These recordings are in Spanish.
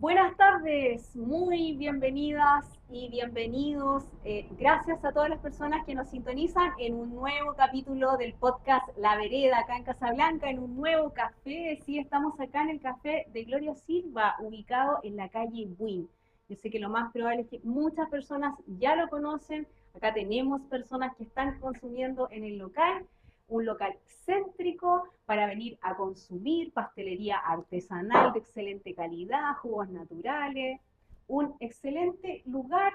Buenas tardes, muy bienvenidas y bienvenidos. Gracias a todas las personas que nos sintonizan en un nuevo capítulo del podcast La Vereda, acá en Casablanca, en un nuevo café. Sí, estamos acá en el café de Gloria Silva, ubicado en la calle Buin. Yo sé que lo más probable es que muchas personas ya lo conocen. Acá tenemos personas que están consumiendo en el local, un local céntrico para venir a consumir pastelería artesanal de excelente calidad, jugos naturales, un excelente lugar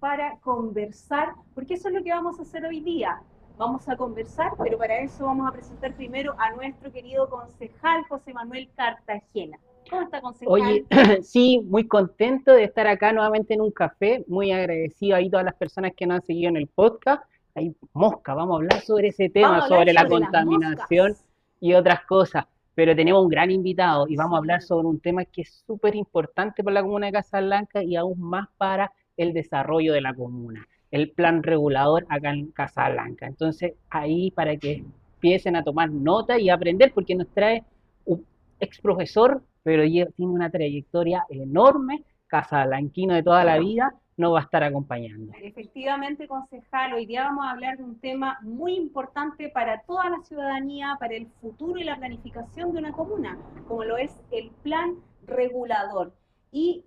para conversar, porque eso es lo que vamos a hacer hoy día. Vamos a conversar, pero para eso vamos a presentar primero a nuestro querido concejal José Manuel Cartagena. ¿Cómo está, concejal? Oye, sí, muy contento de estar acá nuevamente en un café, muy agradecido ahí a todas las personas que nos han seguido en el podcast. Ahí, mosca, vamos a hablar sobre ese tema, sobre la contaminación y otras cosas, pero tenemos un gran invitado y vamos a hablar sobre un tema que es súper importante para la comuna de Casablanca y aún más para el desarrollo de la comuna, el plan regulador acá en Casablanca. Entonces, ahí para que empiecen a tomar nota y aprender, porque nos trae un ex profesor, pero tiene una trayectoria enorme, casablanquino de toda la vida, nos va a estar acompañando. Efectivamente, concejal, hoy día vamos a hablar de un tema muy importante para toda la ciudadanía, para el futuro y la planificación de una comuna, como lo es el plan regulador. Y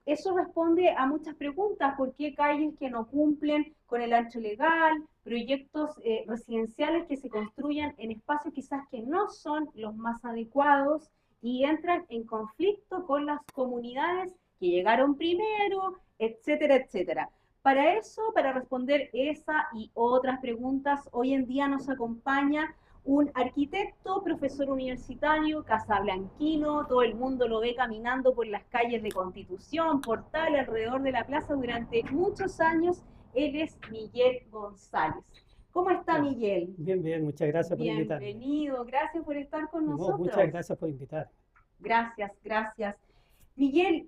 eso responde a muchas preguntas: ¿por qué calles que no cumplen con el ancho legal? Proyectos residenciales que se construyan en espacios quizás que no son los más adecuados y entran en conflicto con las comunidades que llegaron primero, etcétera, etcétera. Para eso, para responder esa y otras preguntas, hoy en día nos acompaña un arquitecto, profesor universitario, casablanquino. Todo el mundo lo ve caminando por las calles de Constitución, Portal, alrededor de la plaza durante muchos años. Él es Miguel González. ¿Cómo está, Miguel? Bien, bien, muchas gracias por invitarme. Bienvenido, gracias por estar con nosotros. Muchas gracias por invitar. Gracias, gracias. Miguel,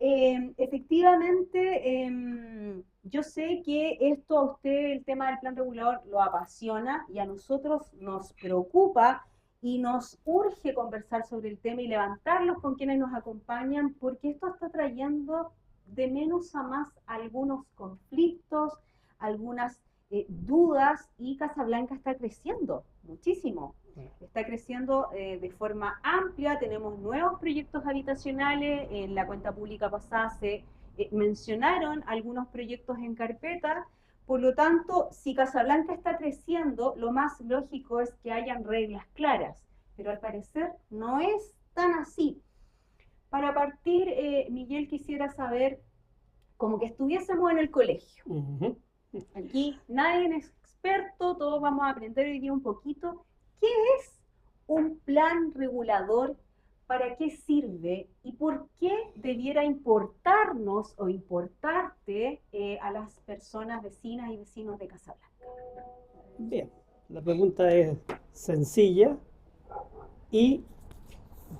efectivamente, yo sé que esto a usted, el tema del plan regulador, lo apasiona y a nosotros nos preocupa y nos urge conversar sobre el tema y levantarlos con quienes nos acompañan, porque esto está trayendo de menos a más algunos conflictos, algunas dudas, y Casablanca está creciendo muchísimo. Está creciendo de forma amplia, tenemos nuevos proyectos habitacionales. En la cuenta pública pasada se mencionaron algunos proyectos en carpeta. Por lo tanto, si Casablanca está creciendo, lo más lógico es que hayan reglas claras, pero al parecer no es tan así. Para partir, Miguel, quisiera saber, como que estuviésemos en el colegio. Aquí nadie es experto, todos vamos a aprender hoy día un poquito. ¿Qué es un plan regulador? ¿Para qué sirve? ¿Y por qué debiera importarnos o importarte a las personas vecinas y vecinos de Casablanca? Bien, la pregunta es sencilla y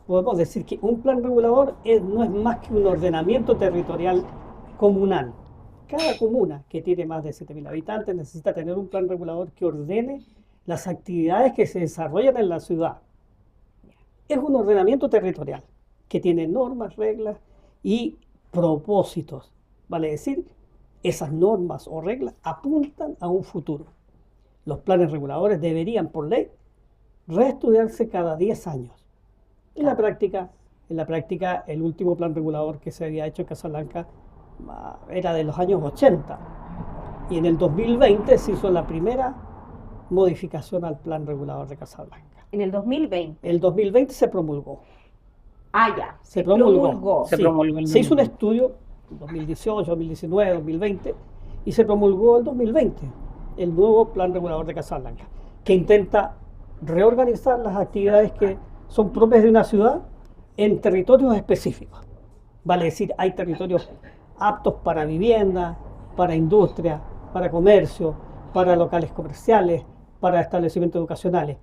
podemos decir que un plan regulador no es más que un ordenamiento territorial comunal. Cada comuna que tiene más de 7.000 habitantes necesita tener un plan regulador que ordene las actividades que se desarrollan en la ciudad. Es un ordenamiento territorial que tiene normas, reglas y propósitos. Vale decir, esas normas o reglas apuntan a un futuro. Los planes reguladores deberían, por ley, reestudiarse cada 10 años. En la práctica, el último plan regulador que se había hecho en Casablanca era de los años 80. Y en el 2020 se hizo la primera modificación al plan regulador de Casablanca. En el 2020. El 2020 se promulgó. Ya. Se promulgó. Se hizo un estudio en 2018, 2019, 2020 y se promulgó el 2020 el nuevo plan regulador de Casablanca, que intenta reorganizar las actividades que son propias de una ciudad en territorios específicos. Vale decir, hay territorios aptos para vivienda, para industria, para comercio, para locales comerciales, para establecimientos educacionales.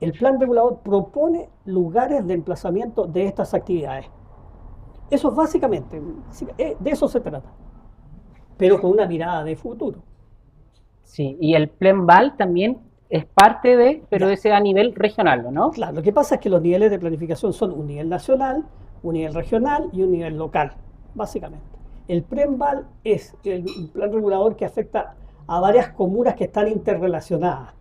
El plan regulador propone lugares de emplazamiento de estas actividades. Eso es básicamente, de eso se trata, pero con una mirada de futuro. Sí, y el Plan Val también es parte de, pero ese a nivel regional, ¿no? Claro, lo que pasa es que los niveles de planificación son un nivel nacional, un nivel regional y un nivel local. básicamente. El PREMVAL es un plan regulador que afecta a varias comunas que están interrelacionadas.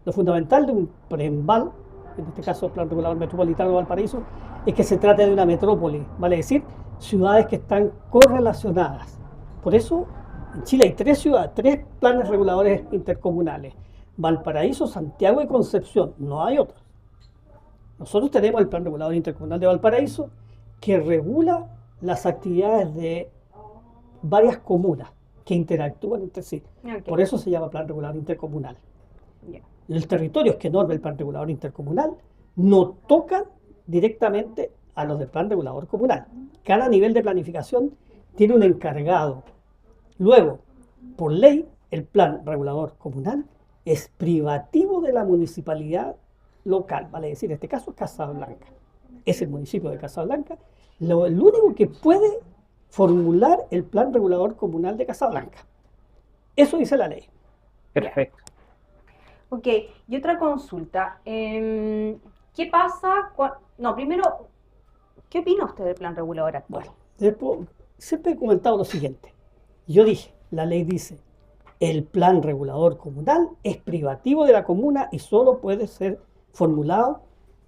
Lo fundamental de un PREMVAL, en este caso el Plan Regulador Metropolitano de Valparaíso, es que se trata de una metrópoli, vale decir, ciudades que están correlacionadas. Por eso, en Chile hay 3 ciudades, 3 planes reguladores intercomunales: Valparaíso, Santiago y Concepción, no hay otros. Nosotros tenemos el Plan Regulador Intercomunal de Valparaíso, que regula las actividades de varias comunas que interactúan entre sí. Okay. Por eso se llama Plan Regulador Intercomunal. Yeah. Los territorios que norma el Plan Regulador Intercomunal no tocan directamente a los del Plan Regulador Comunal. Cada nivel de planificación tiene un encargado. Luego, por ley, el Plan Regulador Comunal es privativo de la municipalidad local, vale decir, en este caso Casablanca. Es el municipio de Casablanca el único que puede formular el Plan Regulador Comunal de Casablanca. Eso dice la ley. Perfecto. Ok, y otra consulta. ¿Qué pasa? Primero, ¿qué opina usted del plan regulador actual? Bueno, siempre he comentado lo siguiente. Yo dije, la ley dice, el plan regulador comunal es privativo de la comuna y solo puede ser formulado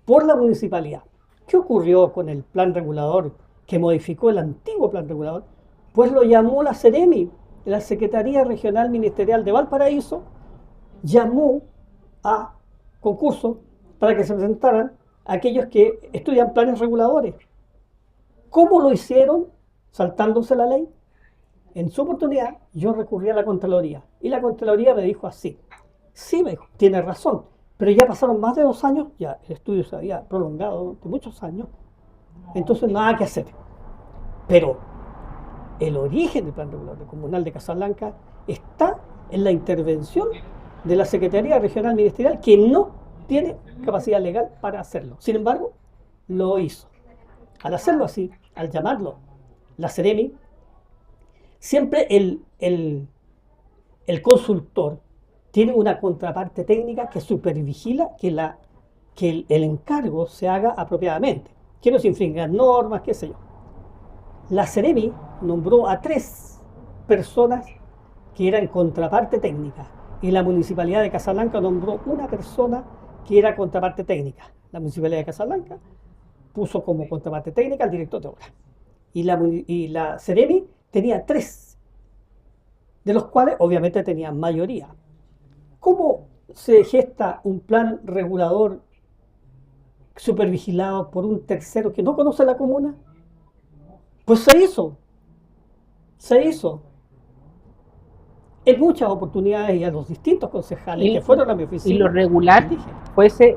por la municipalidad. ¿Qué ocurrió con el plan regulador que modificó el antiguo plan regulador? Pues lo llamó la Seremi, la Secretaría Regional Ministerial de Valparaíso, llamó a concurso para que se presentaran aquellos que estudian planes reguladores. ¿Cómo lo hicieron? Saltándose la ley. En su oportunidad, yo recurrí a la Contraloría y la Contraloría me dijo así: sí, me dijo, tiene razón, pero ya pasaron más de 2 años, ya el estudio se había prolongado durante muchos años, entonces nada que hacer. Pero el origen del Plan Regulador Comunal de Casablanca está en la intervención de la Secretaría Regional Ministerial, que no tiene capacidad legal para hacerlo. Sin embargo, lo hizo. Al hacerlo así, al llamarlo la Seremi, siempre el consultor tiene una contraparte técnica que supervigila que el encargo se haga apropiadamente, que no se infringan normas, qué sé yo. La Seremi nombró a 3 personas que eran contraparte técnica y la Municipalidad de Casablanca nombró una persona que era contraparte técnica. La Municipalidad de Casablanca puso como contraparte técnica al director de obra. Y la Seremi tenía 3, de los cuales obviamente tenían mayoría. ¿Cómo se gesta un plan regulador supervigilado por un tercero que no conoce la comuna? Pues se hizo. En muchas oportunidades y a los distintos concejales que fueron a mi oficina. Y lo regular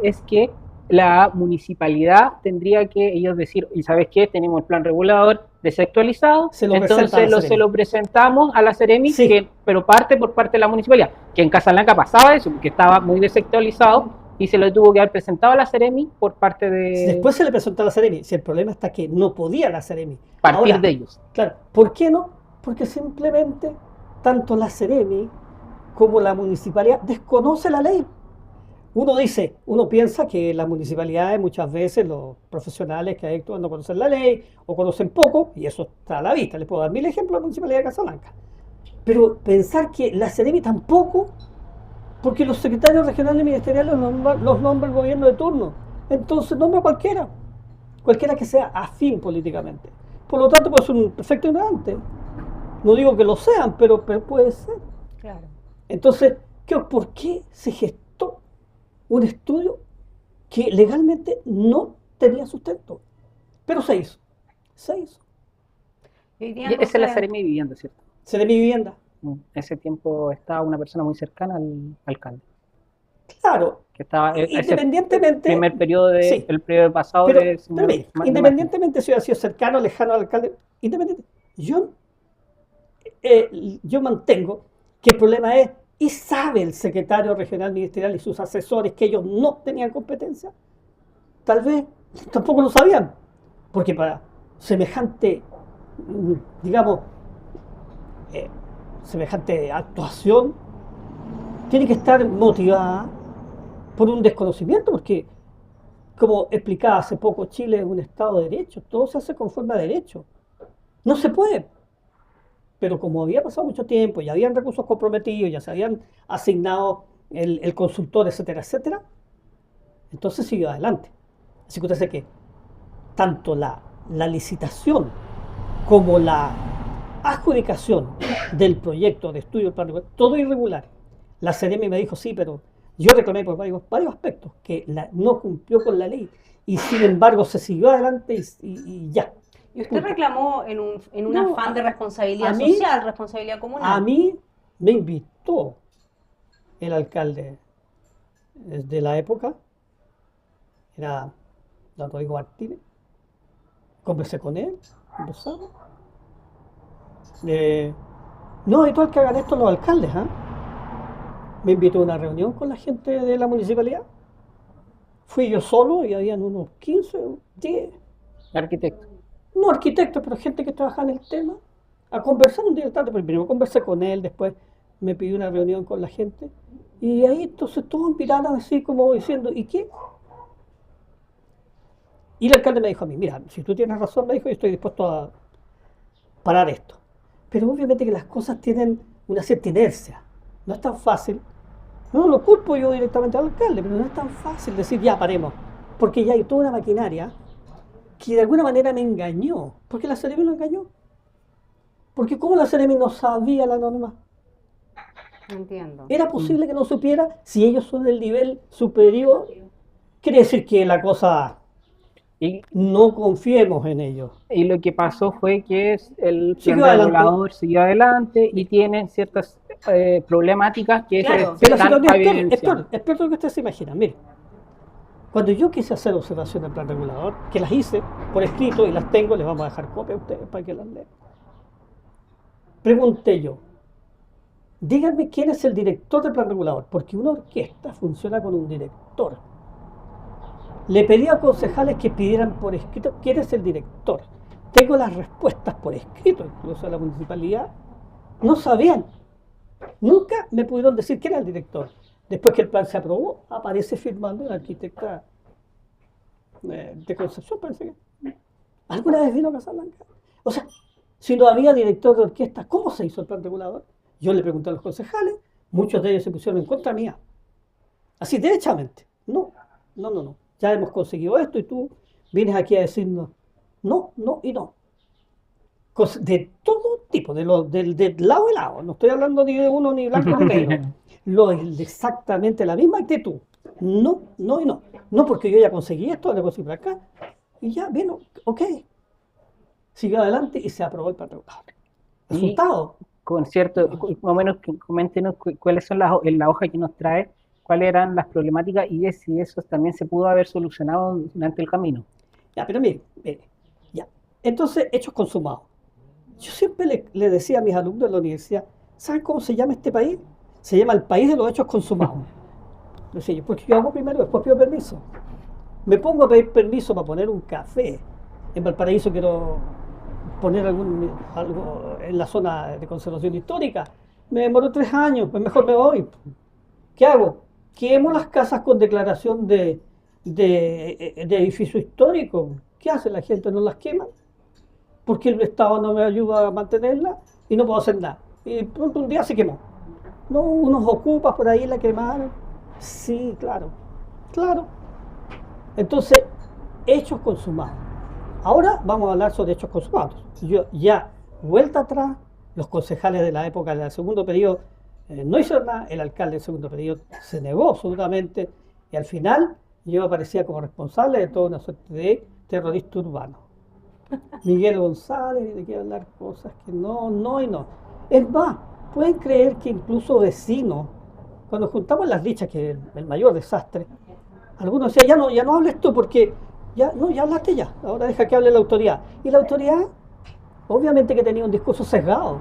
es que la municipalidad tendría que ellos decir, y ¿sabes qué? Tenemos el plan regulador desactualizado, entonces se lo presentamos a la Seremi, sí. Pero por parte de la municipalidad, que en Casablanca pasaba eso, porque estaba muy desactualizado y se lo tuvo que haber presentado a la Seremi por parte de... Después se le presentó a la Seremi, si el problema está que no podía la Seremi. Partir de ellos. Claro, ¿por qué no? Porque simplemente tanto la Seremi como la municipalidad desconoce la ley. Uno piensa que las municipalidades muchas veces, los profesionales que actúan no conocen la ley o conocen poco, y eso está a la vista. Les puedo dar 1000 ejemplos de la municipalidad de Casablanca. Pero pensar que la Seremi tampoco, porque los secretarios regionales ministeriales los nombra el gobierno de turno. Entonces nombra cualquiera que sea afín políticamente. Por lo tanto, puede ser un perfecto ignorante. No digo que lo sean, pero puede ser. Claro. Entonces, ¿por qué se gestó un estudio que legalmente no tenía sustento? Pero se hizo. Y esa es la Seremi Vivienda, ¿cierto? Seremi Vivienda. En ese tiempo estaba una persona muy cercana al alcalde. Claro. Que estaba independientemente. El primer periodo el periodo pasado independientemente si hubiera sido cercano o lejano al alcalde, yo mantengo que el problema es, y sabe el secretario regional ministerial y sus asesores que ellos no tenían competencia. Tal vez tampoco lo sabían, porque para semejante, digamos, semejante actuación tiene que estar motivada por un desconocimiento, porque, como explicaba hace poco, Chile es un Estado de Derecho, todo se hace conforme a derecho. No se puede. Pero como había pasado mucho tiempo, ya habían recursos comprometidos, ya se habían asignado el consultor, etcétera, etcétera, entonces siguió adelante. Así que usted sabe que tanto la licitación como la adjudicación del proyecto de estudio del plan regulador, todo irregular. La Seremi me dijo, sí, pero yo reclamé por varios aspectos, que no cumplió con la ley y sin embargo se siguió adelante y ya. ¿Y usted reclamó en un afán de responsabilidad social, responsabilidad comunal? A mí me invitó el alcalde de la época, era don Rodrigo Martínez, conversé con él, conversamos. No es habitual que hagan esto los alcaldes, ¿eh? Me invitó a una reunión con la gente de la municipalidad. Fui yo solo y habían unos 15, 10 arquitectos. No arquitectos, pero gente que trabaja en el tema, a conversar un día tarde. Primero conversé con él, después me pidió una reunión con la gente. Y ahí entonces todos miraban así como diciendo, ¿y qué? Y el alcalde me dijo a mí, mira, si tú tienes razón, me dijo, yo estoy dispuesto a parar esto. Pero obviamente que las cosas tienen una cierta inercia. No es tan fácil. No lo culpo yo directamente al alcalde, pero no es tan fácil decir, ya paremos. Porque ya hay toda una maquinaria que de alguna manera me engañó. ¿Por qué la Seremi lo engañó? Porque ¿cómo la Seremi no sabía la norma? No entiendo. ¿Era posible que no supiera si ellos son del nivel superior? Quiere decir que la cosa... Y no confiemos en ellos. Y lo que pasó fue que el plan regulador siguió adelante y tiene ciertas problemáticas que claro, se están evidenciando. Es peor lo que ustedes se imaginan. Mire, cuando yo quise hacer observación del plan regulador, que las hice por escrito y las tengo, les vamos a dejar copia a ustedes para que las lean. Pregunté yo, díganme quién es el director del plan regulador, porque una orquesta funciona con un director. Le pedí a concejales que pidieran por escrito quién es el director. Tengo las respuestas por escrito, incluso a la municipalidad. No sabían. Nunca me pudieron decir quién era el director. Después que el plan se aprobó, aparece firmando la arquitecta de Concepción, parece que. ¿Alguna vez vino a Casablanca? O sea, si no había director de orquesta, ¿cómo se hizo el plan regulador? Yo le pregunté a los concejales, muchos de ellos se pusieron en contra mía. Así, derechamente. No. Ya hemos conseguido esto y tú vienes aquí a decirnos no y no. De todo tipo, del lado y lado. No estoy hablando ni de uno ni blanco ni negro. Exactamente la misma actitud. No y no. No porque yo ya conseguí esto, le conseguí por acá. Y ya, bien, ok. Siguió adelante y se aprobó el plan regulador. Resultado. Con cierto, más o menos, coméntenos cuáles son la hoja que nos trae. ¿Cuáles eran las problemáticas y si eso también se pudo haber solucionado durante el camino? Ya, pero mire, ya. Entonces, hechos consumados. Yo siempre le decía a mis alumnos de la universidad, ¿saben cómo se llama este país? Se llama el país de los hechos consumados. Decía yo, porque yo hago primero, después pido permiso. Me pongo a pedir permiso para poner un café. En Valparaíso quiero poner algo en la zona de conservación histórica. Me demoró 3 años, pues mejor me voy. ¿Qué hago? Quemo las casas con declaración de edificio histórico. ¿Qué hace la gente? ¿No las quema? Porque el Estado no me ayuda a mantenerla y no puedo hacer nada. Y pronto un día se quemó. No, unos ocupas por ahí la quemaron. Sí, claro. Entonces, hechos consumados. Ahora vamos a hablar sobre hechos consumados. Yo ya, vuelta atrás, los concejales de la época del segundo periodo no hizo nada, el alcalde del segundo periodo se negó absolutamente y al final yo aparecía como responsable de toda una suerte de terrorista urbano. Miguel González, le quiero hablar cosas que no. Es más, pueden creer que incluso vecinos, cuando juntamos las dichas, que es el mayor desastre, algunos decían, ya no hables tú porque ya hablaste ya, ahora deja que hable la autoridad. Y la autoridad, obviamente que tenía un discurso sesgado.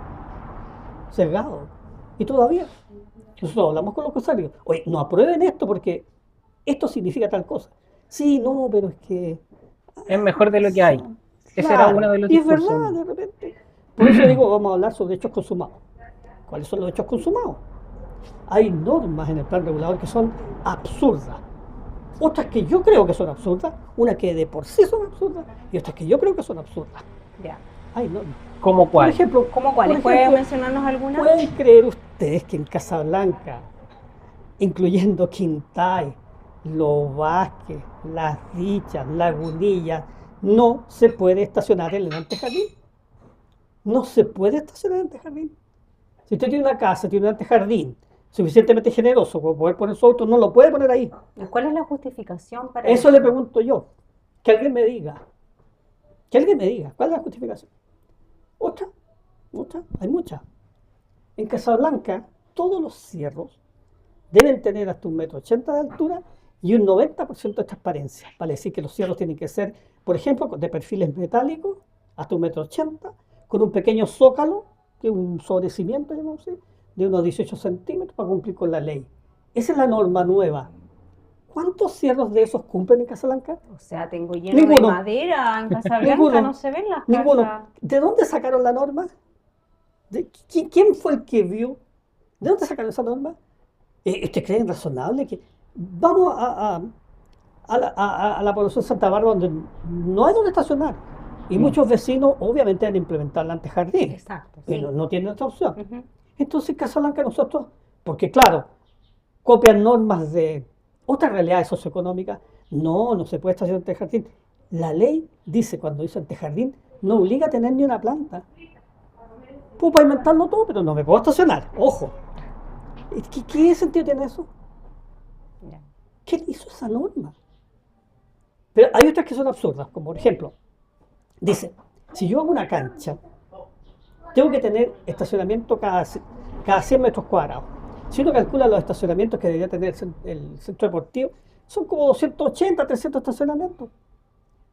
Y todavía, nosotros hablamos con los concejales, oye, no aprueben esto porque esto significa tal cosa. Sí, no, pero es que... Es mejor de lo que hay. Ese era uno de los discursos. Y es verdad, de repente. Por eso digo, vamos a hablar sobre hechos consumados. ¿Cuáles son los hechos consumados? Hay normas en el plan regulador que son absurdas. Otras que yo creo que son absurdas, unas que de por sí son absurdas y otras que yo creo que son absurdas. Ya. hay normas. ¿Cómo Por cuál? ejemplo, ¿Cómo cuáles? ¿Pueden mencionarnos alguna? ¿pueden creer ustedes que en Casablanca, incluyendo Quintay, Los Vázquez, Las Dichas, Lagunillas, no se puede estacionar en el antejardín? No se puede estacionar en el antejardín. Si usted tiene una casa, tiene un antejardín suficientemente generoso como poder poner su auto, no lo puede poner ahí. ¿Cuál es la justificación para Eso le pregunto yo. Que alguien me diga. Que alguien me diga. ¿Cuál es la justificación? Otra. Hay muchas. En Casablanca, todos los cerros deben tener hasta 1,80 m de altura y un 90% de transparencia. Vale decir que los cerros tienen que ser, por ejemplo, de perfiles metálicos, hasta 1,80 m, con un pequeño zócalo, que es un sobrecimiento, digamos así, de unos 18 centímetros para cumplir con la ley. Esa es la norma nueva. ¿Cuántos cerros de esos cumplen en Casablanca? O sea, tengo lleno Ninguno. de madera en Casablanca, Ninguno. no se ven las Ninguno. casas. ¿De dónde sacaron la norma? ¿Quién fue el que vio? ¿De dónde sacaron esa norma? ¿Ustedes creen razonable que vamos a la población de Santa Bárbara donde no hay donde estacionar? Y muchos vecinos obviamente han implementado el antejardín. Exacto. Sí. Pero no tienen otra opción. Ujú. Entonces Casablanca nosotros, porque claro, copian normas de otras realidades socioeconómicas, no se puede estacionar antejardín. La ley dice, cuando dice antejardín, no obliga a tener ni una planta. Puedo pavimentarlo todo, pero no me puedo estacionar. Ojo. ¿Qué sentido tiene eso? Ya. ¿Quién hizo esa norma? Pero hay otras que son absurdas, como por ejemplo, dice, si yo hago una cancha, tengo que tener estacionamiento cada 100 metros cuadrados. Si uno calcula los estacionamientos que debería tener el centro deportivo, son como 280, 300 estacionamientos.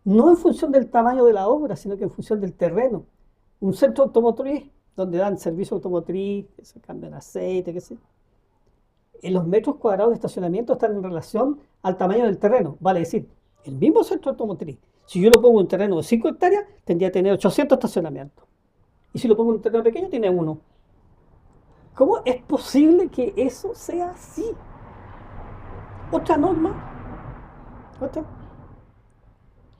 No en función del tamaño de la obra, sino que en función del terreno. Un centro automotriz, donde dan servicio automotriz, que se cambian aceite, qué sé. En los metros cuadrados de estacionamiento están en relación al tamaño del terreno. Vale decir, el mismo centro automotriz, si yo lo pongo en un terreno de 5 hectáreas, tendría que tener 800 estacionamientos. Y si lo pongo en un terreno pequeño, tiene 1. ¿Cómo es posible que eso sea así? Otra norma. Otra.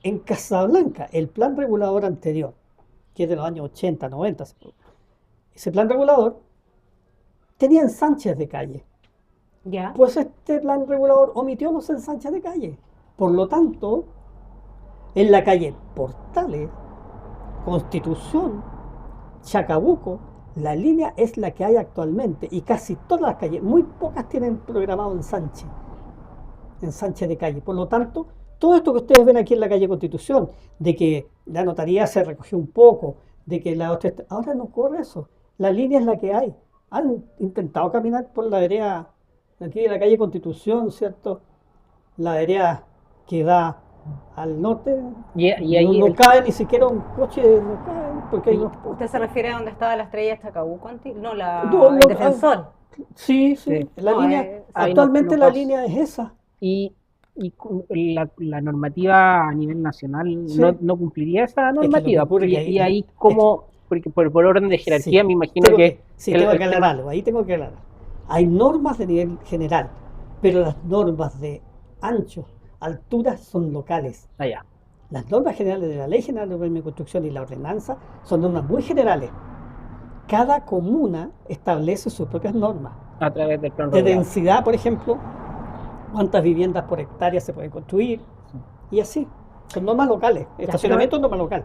En Casablanca, el plan regulador anterior, que es de los años 80, 90, ese plan regulador tenía ensanches de calle. Ya. Pues este plan regulador omitió los ensanches de calle. Por lo tanto, en la calle Portales, Constitución, Chacabuco, la línea es la que hay actualmente y casi todas las calles, muy pocas tienen programado ensanche de calle. Por lo tanto, todo esto que ustedes ven aquí en la calle Constitución, de que la notaría se recogió un poco, de que la otra... Ahora no ocurre eso. La línea es la que hay. Han intentado caminar por la vereda aquí de la calle Constitución, ¿cierto? La vereda que da al norte. Y ahí no cabe ni siquiera un coche, no cabe, porque hay unos... ¿Usted se refiere a donde estaba la estrella Chacabuco? No, No, el Defensor. Sí. Sí. La No, línea, ahí actualmente no la pasa. línea es esa. Y la normativa a nivel nacional Sí. no cumpliría esa lo que normativa. ocurre que Y ahí- ahí como, porque por orden de jerarquía Sí, me imagino tengo que... tengo que aclarar algo, ahí tengo que aclarar. Hay normas de nivel general, pero las normas de ancho, altura son locales. Allá, Las normas generales de la Ley General de Urbanismo y Construcción y la ordenanza son normas muy generales. Cada comuna establece sus propias normas. a través del plan De regulador. densidad, por ejemplo, cuántas viviendas por hectárea se pueden construir, y así. Son normas locales. Estacionamiento es norma local.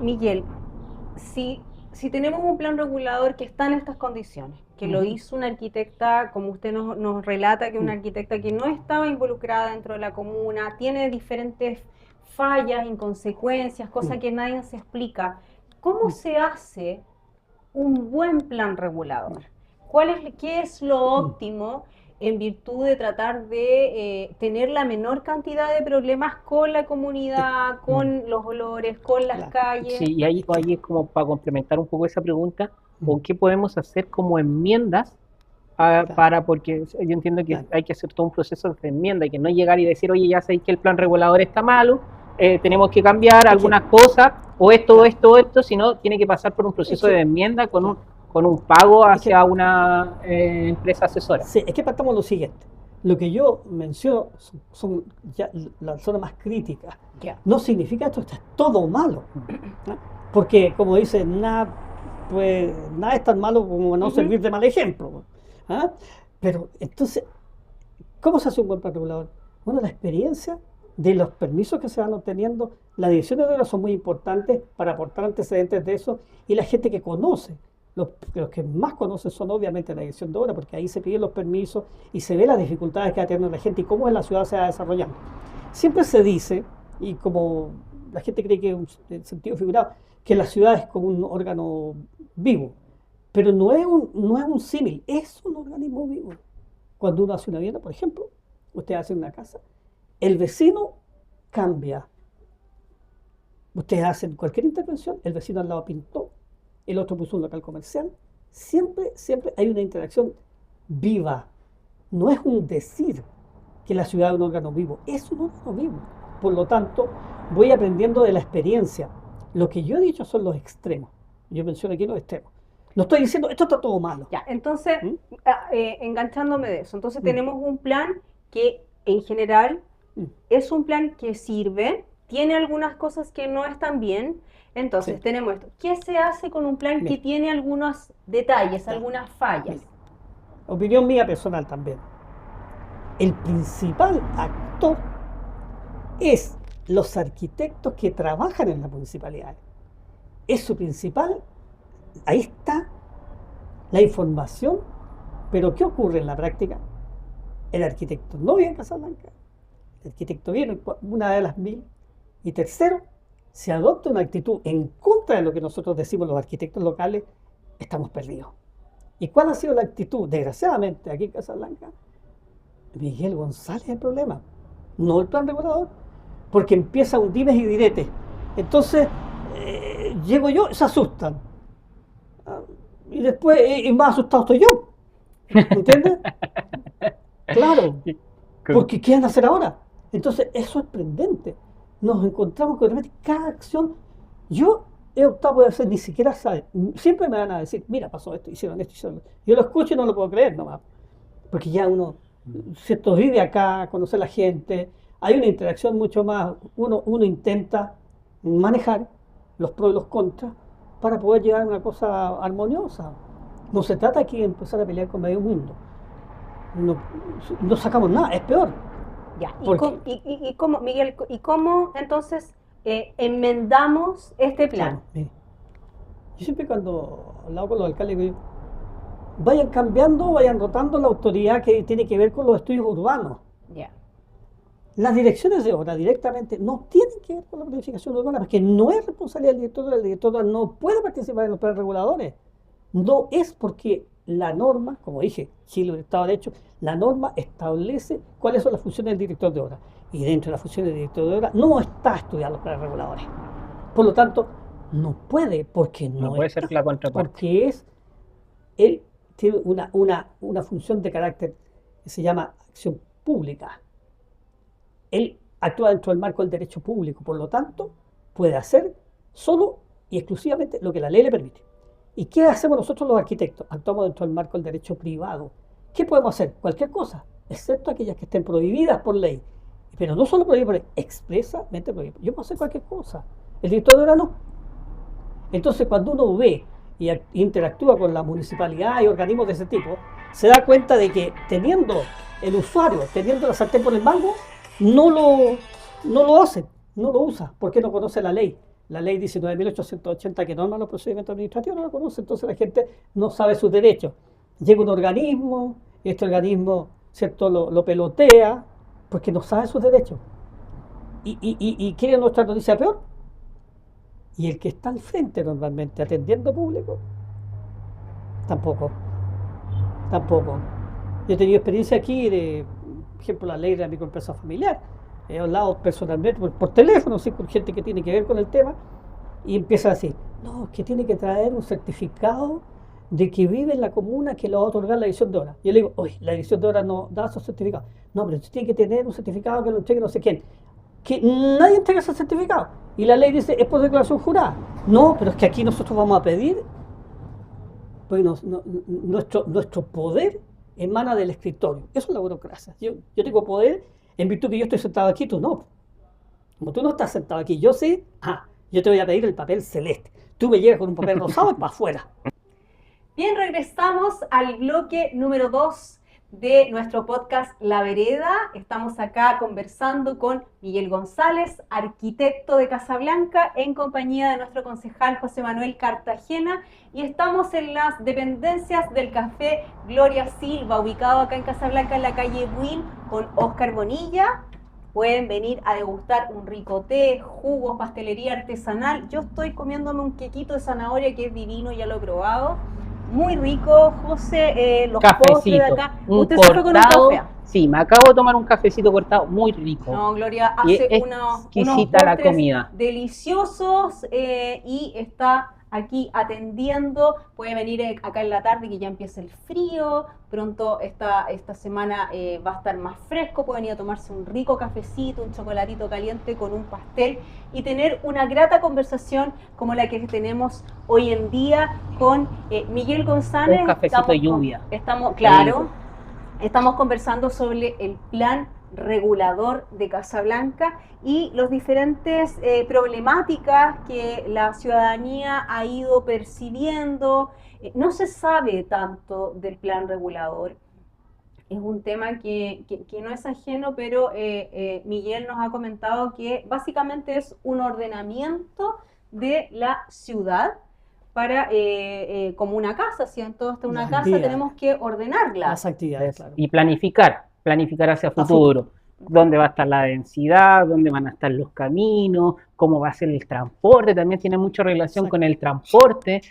Miguel, si tenemos un plan regulador que está en estas condiciones, que lo hizo una arquitecta, como usted nos relata, que una arquitecta que no estaba involucrada dentro de la comuna, tiene diferentes fallas, inconsecuencias, cosas que nadie se explica, ¿cómo se hace un buen plan regulador? ¿Qué es lo óptimo en virtud de tratar de tener la menor cantidad de problemas con la comunidad, con los olores, con las Claro. calles? Sí, y ahí es como para complementar un poco esa pregunta, ¿o qué podemos hacer como enmiendas Claro. porque yo entiendo que Claro. hay que hacer todo un proceso de enmienda, y que no llegar y decir, oye, ya sé que el plan regulador está malo, tenemos que cambiar algunas cosas, o esto, sino tiene que pasar por un proceso que- de enmienda con un pago Es que- hacia una empresa asesora. Sí, es que partamos lo siguiente. Lo que yo menciono son ya las zonas más críticas. Ya. No significa esto está todo malo. ¿no? Porque, como dice, nada es tan malo como no servir de mal ejemplo. ¿Ah? Pero, entonces, ¿cómo se hace un buen plan regulador? Bueno, la experiencia de los permisos que se van obteniendo, las direcciones de obra son muy importantes para aportar antecedentes de eso, y la gente que conoce, los que más conocen son obviamente la dirección de obra, porque ahí se piden los permisos y se ve las dificultades que va teniendo la gente y cómo en la ciudad se va desarrollando. Siempre se dice, y como la gente cree que es en sentido figurado, que la ciudad es como un órgano vivo, pero no es un símil, es un organismo vivo. Cuando uno hace una vivienda, por ejemplo, usted hace una casa, el vecino cambia. Ustedes hacen cualquier intervención, el vecino al lado pintó, el otro puso un local comercial. Siempre hay una interacción viva. No es un decir que la ciudad es un órgano vivo, es un órgano vivo. Por lo tanto, voy aprendiendo de la experiencia. Lo que yo he dicho son los extremos. Yo menciono aquí los extremos. No estoy diciendo, esto está todo malo. Ya, entonces, enganchándome de eso, entonces tenemos un plan que en general es un plan que sirve, tiene algunas cosas que no están bien, entonces tenemos esto. ¿Qué se hace con un plan que tiene algunos detalles, algunas fallas? Opinión mía personal también. El principal actor es los arquitectos que trabajan en la municipalidad. Es su principal, ahí está la información, pero ¿qué ocurre en la práctica? El arquitecto no vive en Casablanca, el arquitecto viene una de las 1000, y tercero, se adopta una actitud en contra de lo que nosotros decimos los arquitectos locales, estamos perdidos. ¿Y cuál ha sido la actitud? Desgraciadamente, aquí en Casablanca, Miguel González es el problema, no el plan regulador, porque empieza un dimes y diretes. Entonces, llego yo, se asustan. Y después, y más asustado estoy yo. ¿Entiendes? Claro. Porque ¿qué van a hacer ahora? Entonces, es sorprendente. Nos encontramos con realmente cada acción. Yo he optado por hacer, ni siquiera saben. Siempre me van a decir, mira, pasó esto, hicieron esto, hicieron esto. Yo lo escucho y no lo puedo creer nomás. Porque ya uno, ¿cierto? Vive acá, conoce a la gente. Hay una interacción mucho más. Uno intenta manejar los pros y los contras para poder llegar a una cosa armoniosa. No se trata aquí de empezar a pelear con medio mundo. No sacamos nada, es peor. Ya. ¿Y cómo, Miguel, entonces enmendamos este plan? Claro, yo siempre cuando hablaba con los alcaldes digo, vayan cambiando, vayan rotando la autoridad que tiene que ver con los estudios urbanos. Ya. Las direcciones de obra directamente no tienen que ver con la planificación urbana, porque no es responsabilidad del director, el director no puede participar en los planes reguladores. No es porque la norma, como dije, Chile, el Estado de Derecho, la norma establece cuáles son las funciones del director de obra. Y dentro de las funciones del director de obra no está estudiando los planes reguladores. Por lo tanto, no puede, porque no puede está, ser la contraparte. porque él tiene una función de carácter que se llama acción pública. Él actúa dentro del marco del derecho público, por lo tanto, puede hacer solo y exclusivamente lo que la ley le permite. ¿Y qué hacemos nosotros los arquitectos? Actuamos dentro del marco del derecho privado. ¿Qué podemos hacer? Cualquier cosa, excepto aquellas que estén prohibidas por ley. Pero no solo prohibidas por ley, expresamente prohibidas. Yo puedo hacer cualquier cosa. El director de obra no. Entonces, cuando uno ve y interactúa con la municipalidad y organismos de ese tipo, se da cuenta de que teniendo el usuario, teniendo la sartén por el mango, no lo hace, no lo usa, porque no conoce la ley. La ley 19.880 que norma los procedimientos administrativos no lo conoce, entonces la gente no sabe sus derechos. Llega un organismo, y este organismo, ¿cierto?, lo pelotea, porque no sabe sus derechos. Y quiere nuestra noticia peor. Y el que está al frente normalmente atendiendo público, tampoco. Yo he tenido experiencia aquí de, por ejemplo, la ley de la microempresa familiar. He hablado personalmente por teléfono, ¿sí?, con gente que tiene que ver con el tema, y empieza a decir, no, es que tiene que traer un certificado de que vive en la comuna que lo va a otorgar la dirección de obra. Yo le digo, oye, la dirección de obra no da esos certificados. No, pero usted tiene que tener un certificado que lo entregue no sé quién. Que nadie entrega ese certificado. Y la ley dice, es por declaración jurada. No, pero es que aquí nosotros vamos a pedir, pues nuestro poder emana del escritorio. Eso es la burocracia. Yo tengo poder en virtud que yo estoy sentado aquí, tú no. Como tú no estás sentado aquí, yo sí, yo te voy a pedir el papel celeste. tú me llegas con un papel rosado y para afuera. Bien, regresamos al bloque número 2 de nuestro podcast La Vereda. Estamos acá conversando con Miguel González, arquitecto de Casablanca, en compañía de nuestro concejal José Manuel Cartagena, y estamos en las dependencias del Café Gloria Silva, ubicado acá en Casablanca, en la calle Buin, con Óscar Bonilla. Pueden venir a degustar un rico té, jugos, pastelería artesanal. Yo estoy comiéndome un quequito de zanahoria que es divino, ya lo he probado. Muy rico, José, los postres de acá. ¿Usted se fue con un café? Sí, me acabo de tomar un cafecito cortado muy rico. No, Gloria hace unos la comida. Deliciosos y está aquí atendiendo. Puede venir acá en la tarde que ya empieza el frío. Pronto esta semana va a estar más fresco. Puede venir a tomarse un rico cafecito, un chocolatito caliente con un pastel y tener una grata conversación como la que tenemos hoy en día con Miguel González. Un cafecito de lluvia. Estamos conversando sobre el plan regulador de Casablanca y las diferentes problemáticas que la ciudadanía ha ido percibiendo. No se sabe tanto del plan regulador. Es un tema que no es ajeno, pero Miguel nos ha comentado que básicamente es un ordenamiento de la ciudad para como una casa. Si en todo está una casa, tenemos que ordenarla. Las actividades, claro. Y planificar hacia futuro. Dónde va a estar la densidad, dónde van a estar los caminos, cómo va a ser el transporte, también tiene mucha relación con el transporte,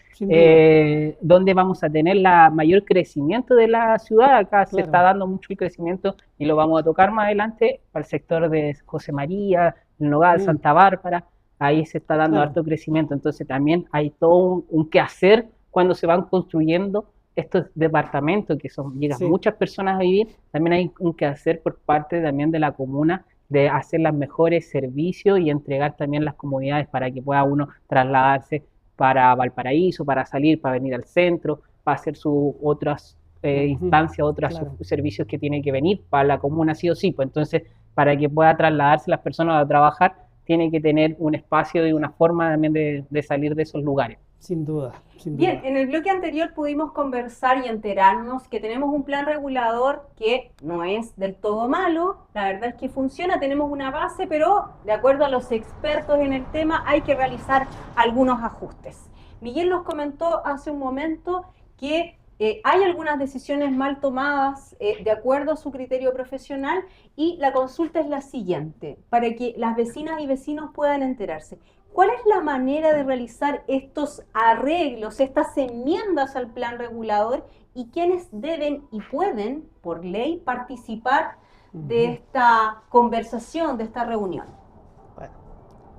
dónde vamos a tener la mayor crecimiento de la ciudad. Acá se está dando mucho el crecimiento y lo vamos a tocar más adelante para el sector de José María, el Nogal, Santa Bárbara. Ahí se está dando harto crecimiento, entonces también hay todo un quehacer cuando se van construyendo estos departamentos que llegan muchas personas a vivir. También hay un quehacer por parte también de la comuna de hacer los mejores servicios y entregar también las comodidades para que pueda uno trasladarse para Valparaíso, para salir, para venir al centro, para hacer sus otras instancias, otros servicios que tienen que venir para la comuna sí o sí. Pues entonces, para que pueda trasladarse las personas a trabajar, tiene que tener un espacio y una forma también de salir de esos lugares. Sin duda. Bien, en el bloque anterior pudimos conversar y enterarnos que tenemos un plan regulador que no es del todo malo, la verdad es que funciona, tenemos una base, pero de acuerdo a los expertos en el tema hay que realizar algunos ajustes. Miguel nos comentó hace un momento que hay algunas decisiones mal tomadas de acuerdo a su criterio profesional y la consulta es la siguiente, para que las vecinas y vecinos puedan enterarse. ¿Cuál es la manera de realizar estos arreglos, estas enmiendas al plan regulador y quiénes deben y pueden, por ley, participar de esta conversación, de esta reunión?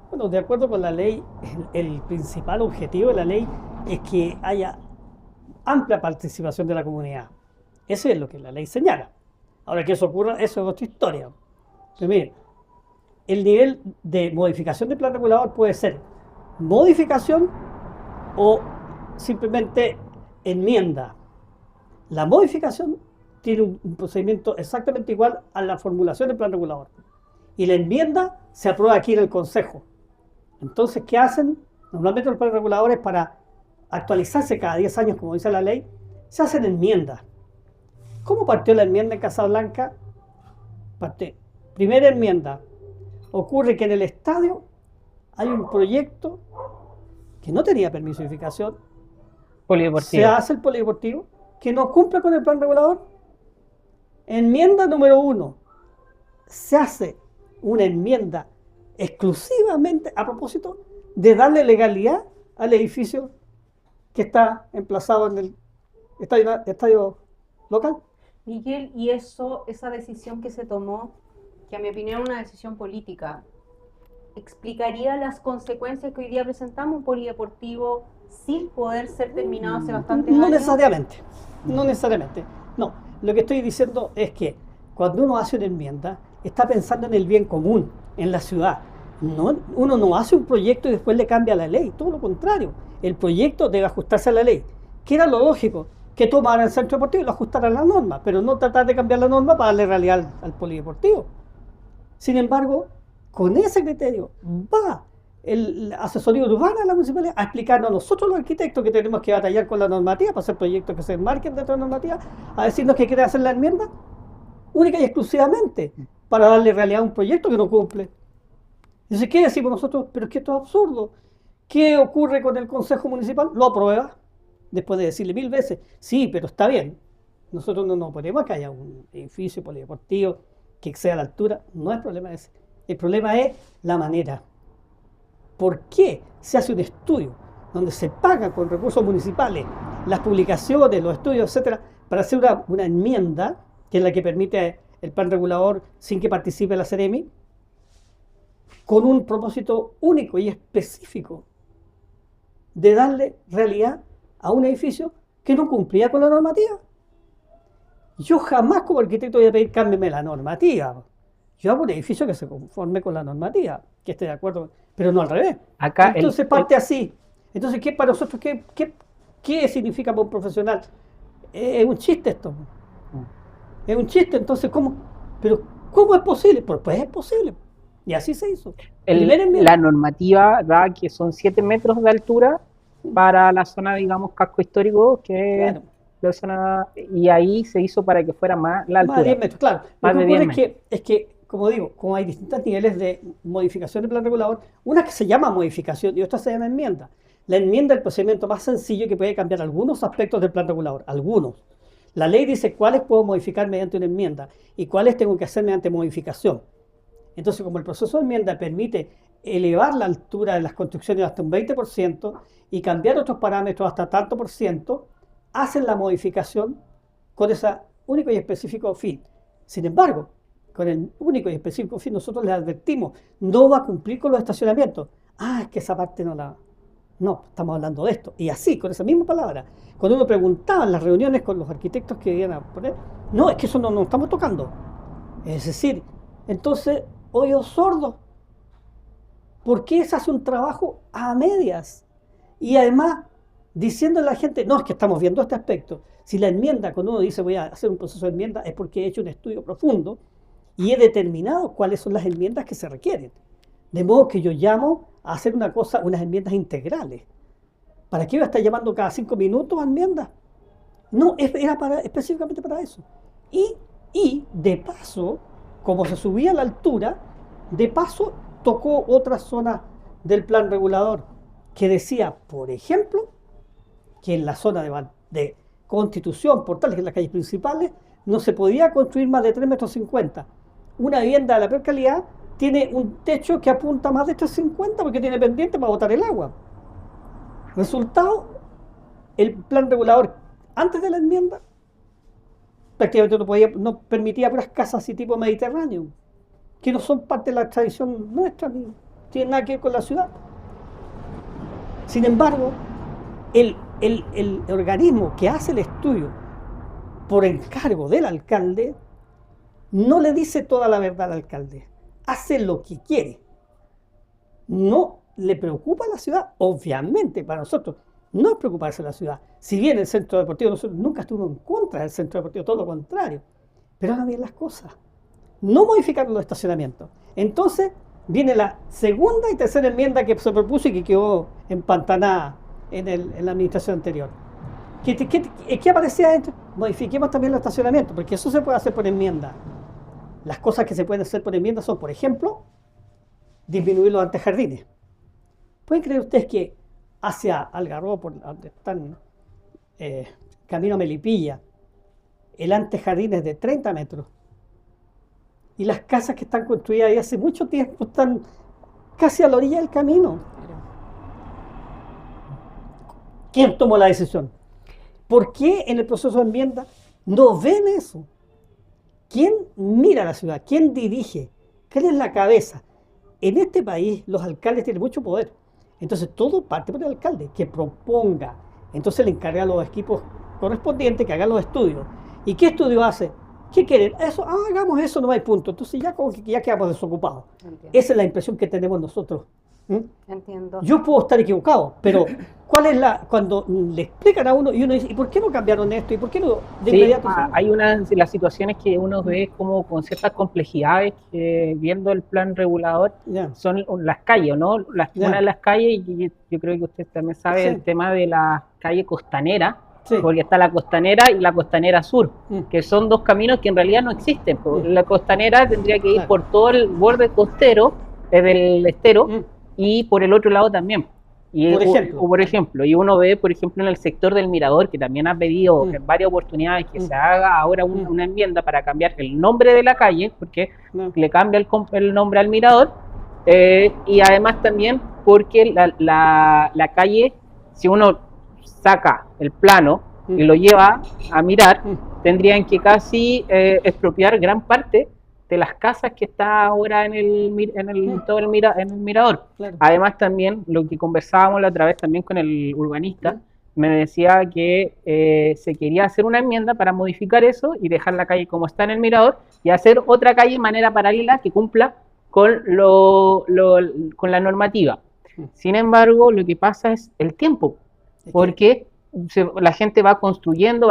Bueno, de acuerdo con la ley, el principal objetivo de la ley es que haya amplia participación de la comunidad. Eso es lo que la ley señala. Ahora que eso ocurra, eso es otra historia. Pero miren, el nivel de modificación del plan regulador puede ser modificación o simplemente enmienda. La modificación tiene un procedimiento exactamente igual a la formulación del plan regulador. Y la enmienda se aprueba aquí en el Consejo. Entonces, ¿qué hacen? Normalmente los planes reguladores, para actualizarse cada 10 años, como dice la ley, se hacen enmiendas. ¿Cómo partió la enmienda en Casablanca? Primera enmienda. Ocurre que en el estadio hay un proyecto que no tenía permiso de edificación. Polideportivo. Se hace el polideportivo que no cumple con el plan regulador. Enmienda número 1. Se hace una enmienda exclusivamente a propósito de darle legalidad al edificio que está emplazado en el estadio local. Miguel, y esa decisión que se tomó, que a mi opinión es una decisión política, ¿explicaría las consecuencias que hoy día presentamos un polideportivo sin poder ser terminado hace bastantes años? No necesariamente. No, lo que estoy diciendo es que cuando uno hace una enmienda, está pensando en el bien común, en la ciudad. No, uno no hace un proyecto y después le cambia la ley, todo lo contrario. El proyecto debe ajustarse a la ley, que era lo lógico, que tomaran el centro deportivo y lo ajustaran a la norma, pero no tratar de cambiar la norma para darle realidad al polideportivo. Sin embargo, con ese criterio va el asesoría urbana de la municipalidad a explicarnos a nosotros los arquitectos que tenemos que batallar con la normativa para hacer proyectos que se enmarquen dentro de la normativa, a decirnos que quieren hacer la enmienda única y exclusivamente para darle realidad a un proyecto que no cumple. Entonces, ¿qué decimos nosotros? Pero es que esto es absurdo. ¿Qué ocurre con el Consejo Municipal? Lo aprueba, después de decirle 1000 veces, sí, pero está bien. Nosotros no nos oponemos que haya un edificio polideportivo que exceda la altura, no es problema ese. El problema es la manera. ¿Por qué se hace un estudio donde se paga con recursos municipales las publicaciones, los estudios, etcétera, para hacer una enmienda, que es la que permite el plan regulador sin que participe la Seremi, con un propósito único y específico de darle realidad a un edificio que no cumplía con la normativa? Yo jamás como arquitecto voy a pedir cámbiame la normativa. Yo hago un edificio que se conforme con la normativa, que esté de acuerdo, pero no al revés. Acá entonces parte así. Entonces, ¿qué para nosotros? ¿Qué significa para un profesional? Es un chiste esto. Es un chiste, entonces, ¿cómo? Pero, ¿cómo es posible? Pues es posible. Y así se hizo. La normativa da que son 7 metros de altura para la zona, digamos, casco histórico, que claro, la zona, y ahí se hizo para que fuera más la altura. Más de 10 metros, claro. Más de 10 metros. Es que, como digo, como hay distintos niveles de modificación del plan regulador, una que se llama modificación y otra se llama enmienda. La enmienda es el procedimiento más sencillo que puede cambiar algunos aspectos del plan regulador, algunos. La ley dice cuáles puedo modificar mediante una enmienda y cuáles tengo que hacer mediante modificación. Entonces, como el proceso de enmienda permite elevar la altura de las construcciones hasta un 20% y cambiar otros parámetros hasta tanto por ciento, hacen la modificación con ese único y específico fin. Sin embargo, con el único y específico fin, nosotros les advertimos, no va a cumplir con los estacionamientos. Es que esa parte no la... No, estamos hablando de esto. Y así, con esa misma palabra, cuando uno preguntaba en las reuniones con los arquitectos que iban a poner, no, es que eso no estamos tocando. Es decir, entonces, oídos sordos. ¿Por qué se hace un trabajo a medias? Y además, diciéndole a la gente, no, es que estamos viendo este aspecto. Si la enmienda, cuando uno dice voy a hacer un proceso de enmienda, es porque he hecho un estudio profundo y he determinado cuáles son las enmiendas que se requieren. De modo que yo llamo a hacer unas enmiendas integrales. ¿Para qué iba a estar llamando cada 5 minutos a enmiendas? No, era específicamente para eso. Y de paso, como se subía a la altura, de paso tocó otra zona del plan regulador que decía, por ejemplo, que en la zona de Constitución, Portales, que en las calles principales, no se podía construir más de 3,50 metros. Una vivienda de la peor calidad tiene un techo que apunta más de 3,50 porque tiene pendiente para botar el agua. Resultado, el plan regulador, antes de la enmienda, prácticamente no permitía puras casas así tipo mediterráneo, que no son parte de la tradición nuestra, ni tienen nada que ver con la ciudad. Sin embargo, el organismo que hace el estudio por encargo del alcalde no le dice toda la verdad al alcalde, hace lo que quiere. No le preocupa la ciudad, obviamente para nosotros no es preocuparse la ciudad. Si bien el centro deportivo, nosotros nunca estuvimos en contra del centro deportivo, todo lo contrario, pero hagan bien las cosas, no modificar los estacionamientos. Entonces viene la segunda y tercera enmienda que se propuso y que quedó empantanada en la administración anterior. ¿Qué aparecía dentro? Modifiquemos también los estacionamientos, porque eso se puede hacer por enmienda. Las cosas que se pueden hacer por enmienda son, por ejemplo, disminuir los antejardines. ¿Pueden creer ustedes que hacia Algarrobo, por donde están camino a Melipilla, el antejardín es de 30 metros? Y las casas que están construidas ahí hace mucho tiempo están casi a la orilla del camino. ¿Quién tomó la decisión? ¿Por qué en el proceso de enmienda no ven eso? ¿Quién mira la ciudad? ¿Quién dirige? ¿Quién es la cabeza? En este país los alcaldes tienen mucho poder. Entonces todo parte por el alcalde, que proponga. Entonces le encarga a los equipos correspondientes que hagan los estudios. ¿Y qué estudio hace? ¿Qué quieren? Eso, hagamos eso, no hay punto. Entonces ya quedamos desocupados. Entiendo. Esa es la impresión que tenemos nosotros ¿Mm? Entiendo. Yo puedo estar equivocado, pero ¿cuál es cuando le explican a uno y uno dice, ¿y por qué no cambiaron esto? ¿Y por qué no de Sí, inmediato? hay unas de las situaciones que uno ve como con ciertas complejidades que viendo el plan regulador Ya, son las calles, ¿no? Una ya, de las calles, y yo creo que usted también sabe, sí, el tema de la calle costanera, sí, porque está la costanera y la costanera sur, que son dos caminos que en realidad no existen. La costanera tendría que ir claro. por todo el borde costero del estero Mm. y por el otro lado también. Y, Por ejemplo. y uno ve, por ejemplo, en el sector del Mirador, que también ha pedido en varias oportunidades que se haga ahora una enmienda para cambiar el nombre de la calle, porque No. le cambia el nombre al Mirador, y además también porque la calle, si uno saca el plano y lo lleva a mirar, tendrían que casi expropiar gran parte de las casas que está ahora en el mirador. Claro. Además también lo que conversábamos la otra vez también con el urbanista, me decía que se quería hacer una enmienda para modificar eso y dejar la calle como está en el mirador y hacer otra calle de manera paralela que cumpla con con la normativa. Sin embargo, lo que pasa es el tiempo, porque la gente va construyendo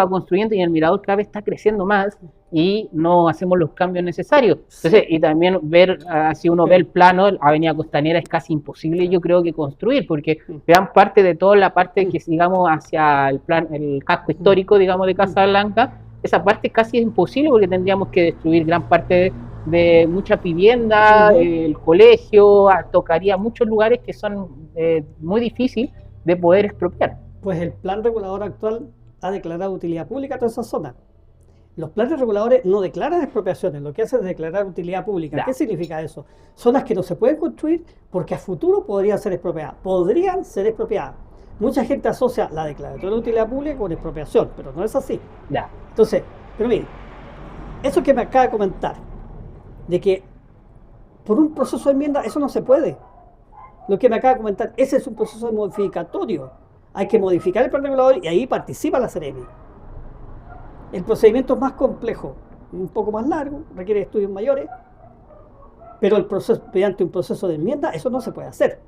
y el mirador cada vez está creciendo más y no hacemos los cambios necesarios. Entonces, y también ver, si uno ve el plano, Avenida Costanera es casi imposible, yo creo, que construir, porque gran parte de toda la parte que sigamos hacia el casco histórico, digamos, de Casablanca, esa parte casi es imposible porque tendríamos que destruir gran parte de muchas viviendas, el colegio, tocaría muchos lugares que son muy difíciles de poder expropiar. Pues el plan regulador actual ha declarado utilidad pública a toda esa zona. Los planes reguladores no declaran expropiaciones, lo que hacen es declarar utilidad pública. Ya. ¿Qué significa eso? Zonas que no se pueden construir porque a futuro podrían ser expropiadas. Podrían ser expropiadas. Mucha gente asocia la declaratoria de utilidad pública con expropiación, pero no es así. Ya. Entonces, pero miren, eso que me acaba de comentar, de que por un proceso de enmienda eso no se puede. Lo que me acaba de comentar, ese es un proceso modificatorio. Hay que modificar el plan regulador y ahí participa la Seremi. El procedimiento es más complejo, un poco más largo, requiere estudios mayores, pero el proceso, mediante un proceso de enmienda, eso no se puede hacer.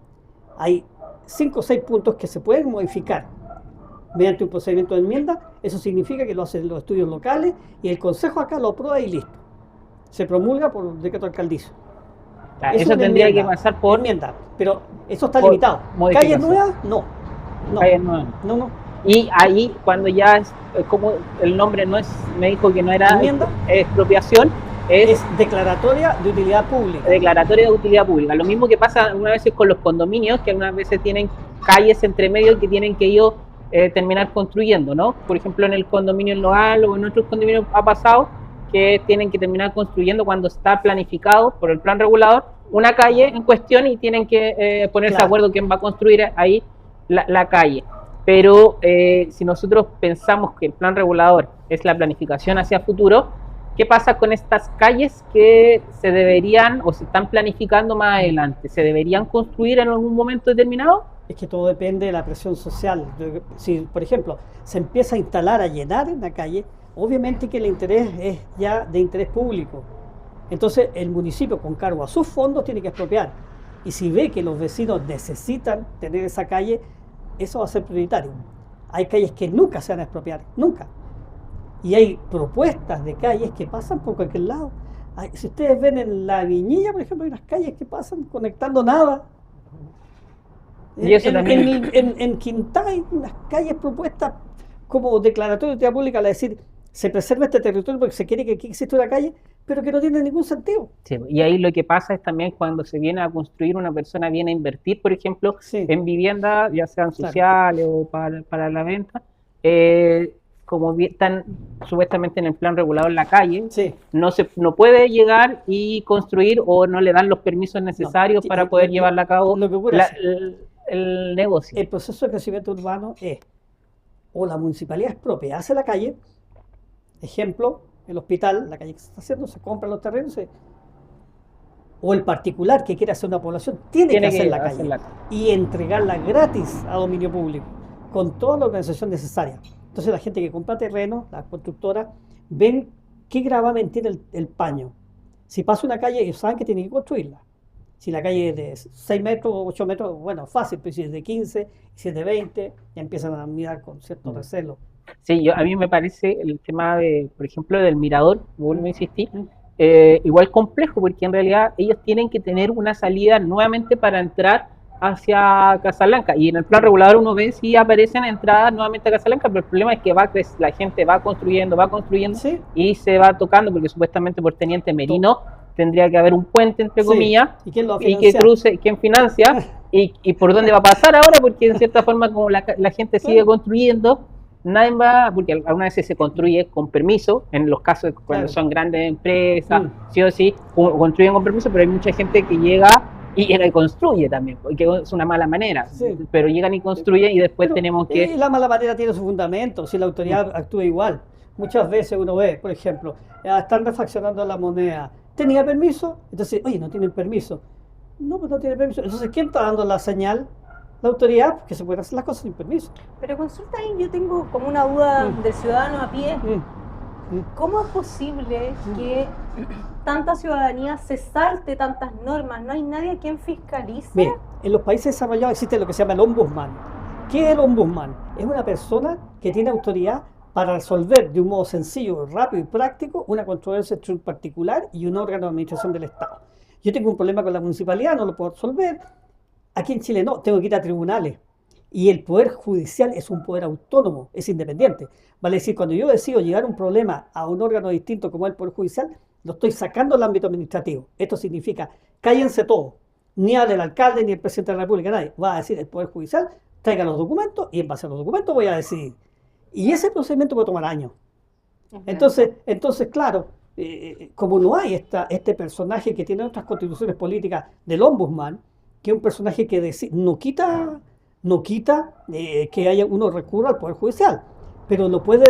Hay 5 o 6 puntos que se pueden modificar mediante un procedimiento de enmienda. Eso significa que lo hacen los estudios locales y el Consejo acá lo aprueba y listo. Se promulga por decreto alcaldizo. Eso tendría que pasar por enmienda, pero eso está limitado. ¿Calles nuevas? No. Calles nuevas. No. Y ahí, cuando ya es como el nombre no es, me dijo que no era enmienda, expropiación, es declaratoria de utilidad pública. Declaratoria de utilidad pública. Lo mismo que pasa algunas veces con los condominios, que algunas veces tienen calles entre medio que tienen que ellos terminar construyendo, ¿no? Por ejemplo, en el condominio en Loal o en otros condominios ha pasado que tienen que terminar construyendo cuando está planificado por el plan regulador una calle en cuestión y tienen que ponerse de acuerdo quién va a construir ahí la calle. Pero si nosotros pensamos que el plan regulador es la planificación hacia futuro, ¿qué pasa con estas calles que se deberían o se están planificando más adelante? ¿Se deberían construir en algún momento determinado? Es que todo depende de la presión social. Si, por ejemplo, se empieza a instalar, a llenar en la calle, obviamente que el interés es ya de interés público. Entonces el municipio, con cargo a sus fondos, tiene que expropiar. Y si ve que los vecinos necesitan tener esa calle, eso va a ser prioritario. Hay calles que nunca se van a expropiar, nunca. Y hay propuestas de calles que pasan por cualquier lado. Si ustedes ven en La Viñilla, por ejemplo, hay unas calles que pasan conectando nada. Y eso en Quintá hay unas calles propuestas como declaratoria de utilidad pública, es decir, se preserva este territorio porque se quiere que aquí exista una calle, pero que no tiene ningún sentido. Sí, y ahí lo que pasa es también cuando se viene a construir, una persona viene a invertir, por ejemplo, en viviendas, ya sean sociales o para la venta, como están supuestamente en el plan regulado en la calle, no puede llegar y construir o no le dan los permisos necesarios para poder llevarla a cabo el negocio. El proceso de crecimiento urbano es, o la municipalidad expropia, hace la calle, ejemplo, el hospital, la calle que se está haciendo, se compran los terrenos, o el particular que quiere hacer una población, tiene que hacer la calle y entregarla gratis a dominio público, con toda la organización necesaria. Entonces la gente que compra terreno, las constructoras, ven qué gravamen tiene el paño. Si pasa una calle, ellos saben que tienen que construirla. Si la calle es de 6 metros o 8 metros, bueno, fácil, pero si es de 15, si es de 20, ya empiezan a mirar con cierto recelo. Sí, a mí me parece el tema de, por ejemplo, del mirador, vuelvo a insistir, igual complejo, porque en realidad ellos tienen que tener una salida nuevamente para entrar hacia Casablanca, y en el plan regulador uno ve si aparecen entradas nuevamente a Casablanca, pero el problema es que la gente va construyendo, ¿Sí? y se va tocando, porque supuestamente por Teniente Merino tendría que haber un puente, entre Sí. comillas, ¿Y quién lo va a y que financiar? cruce, quién financia, y por dónde va a pasar ahora, porque en cierta forma como la gente sigue construyendo, nadie va, porque algunas veces se construye con permiso, en los casos de cuando Claro. son grandes empresas, sí o sí, construyen con permiso, pero hay mucha gente que llega y construye también, porque es una mala manera, Sí. pero llegan y construyen y después Pero, tenemos que... la mala manera tiene su fundamento, si la autoridad actúa igual. Muchas veces uno ve, por ejemplo, están refaccionando la moneda. ¿Tenía permiso? Entonces, oye, no tienen permiso. No, pues no tiene permiso. Entonces, ¿quién está dando la señal? La autoridad, porque se pueden hacer las cosas sin permiso. Pero consulta ahí, yo tengo como una duda del ciudadano a pie. ¿Cómo es posible que tanta ciudadanía se salte tantas normas? ¿No hay nadie a quien fiscalice? Bien, en los países desarrollados existe lo que se llama el ombudsman. ¿Qué es el ombudsman? Es una persona que tiene autoridad para resolver de un modo sencillo, rápido y práctico una controversia entre un particular y un órgano de administración del Estado. Yo tengo un problema con la municipalidad, no lo puedo resolver. Aquí en Chile no, tengo que ir a tribunales. Y el Poder Judicial es un poder autónomo, es independiente. Vale decir, cuando yo decido llevar un problema a un órgano distinto como el Poder Judicial, lo estoy sacando del ámbito administrativo. Esto significa, cállense todos. Ni hable el alcalde, ni el presidente de la República, nadie. Va a decir el Poder Judicial, traiga los documentos y en base a los documentos voy a decidir. Y ese procedimiento puede tomar años. Entonces claro, como no hay este personaje que tiene otras constituciones políticas del ombudsman, que es un personaje que no quita que haya uno recurra al Poder Judicial, pero lo puede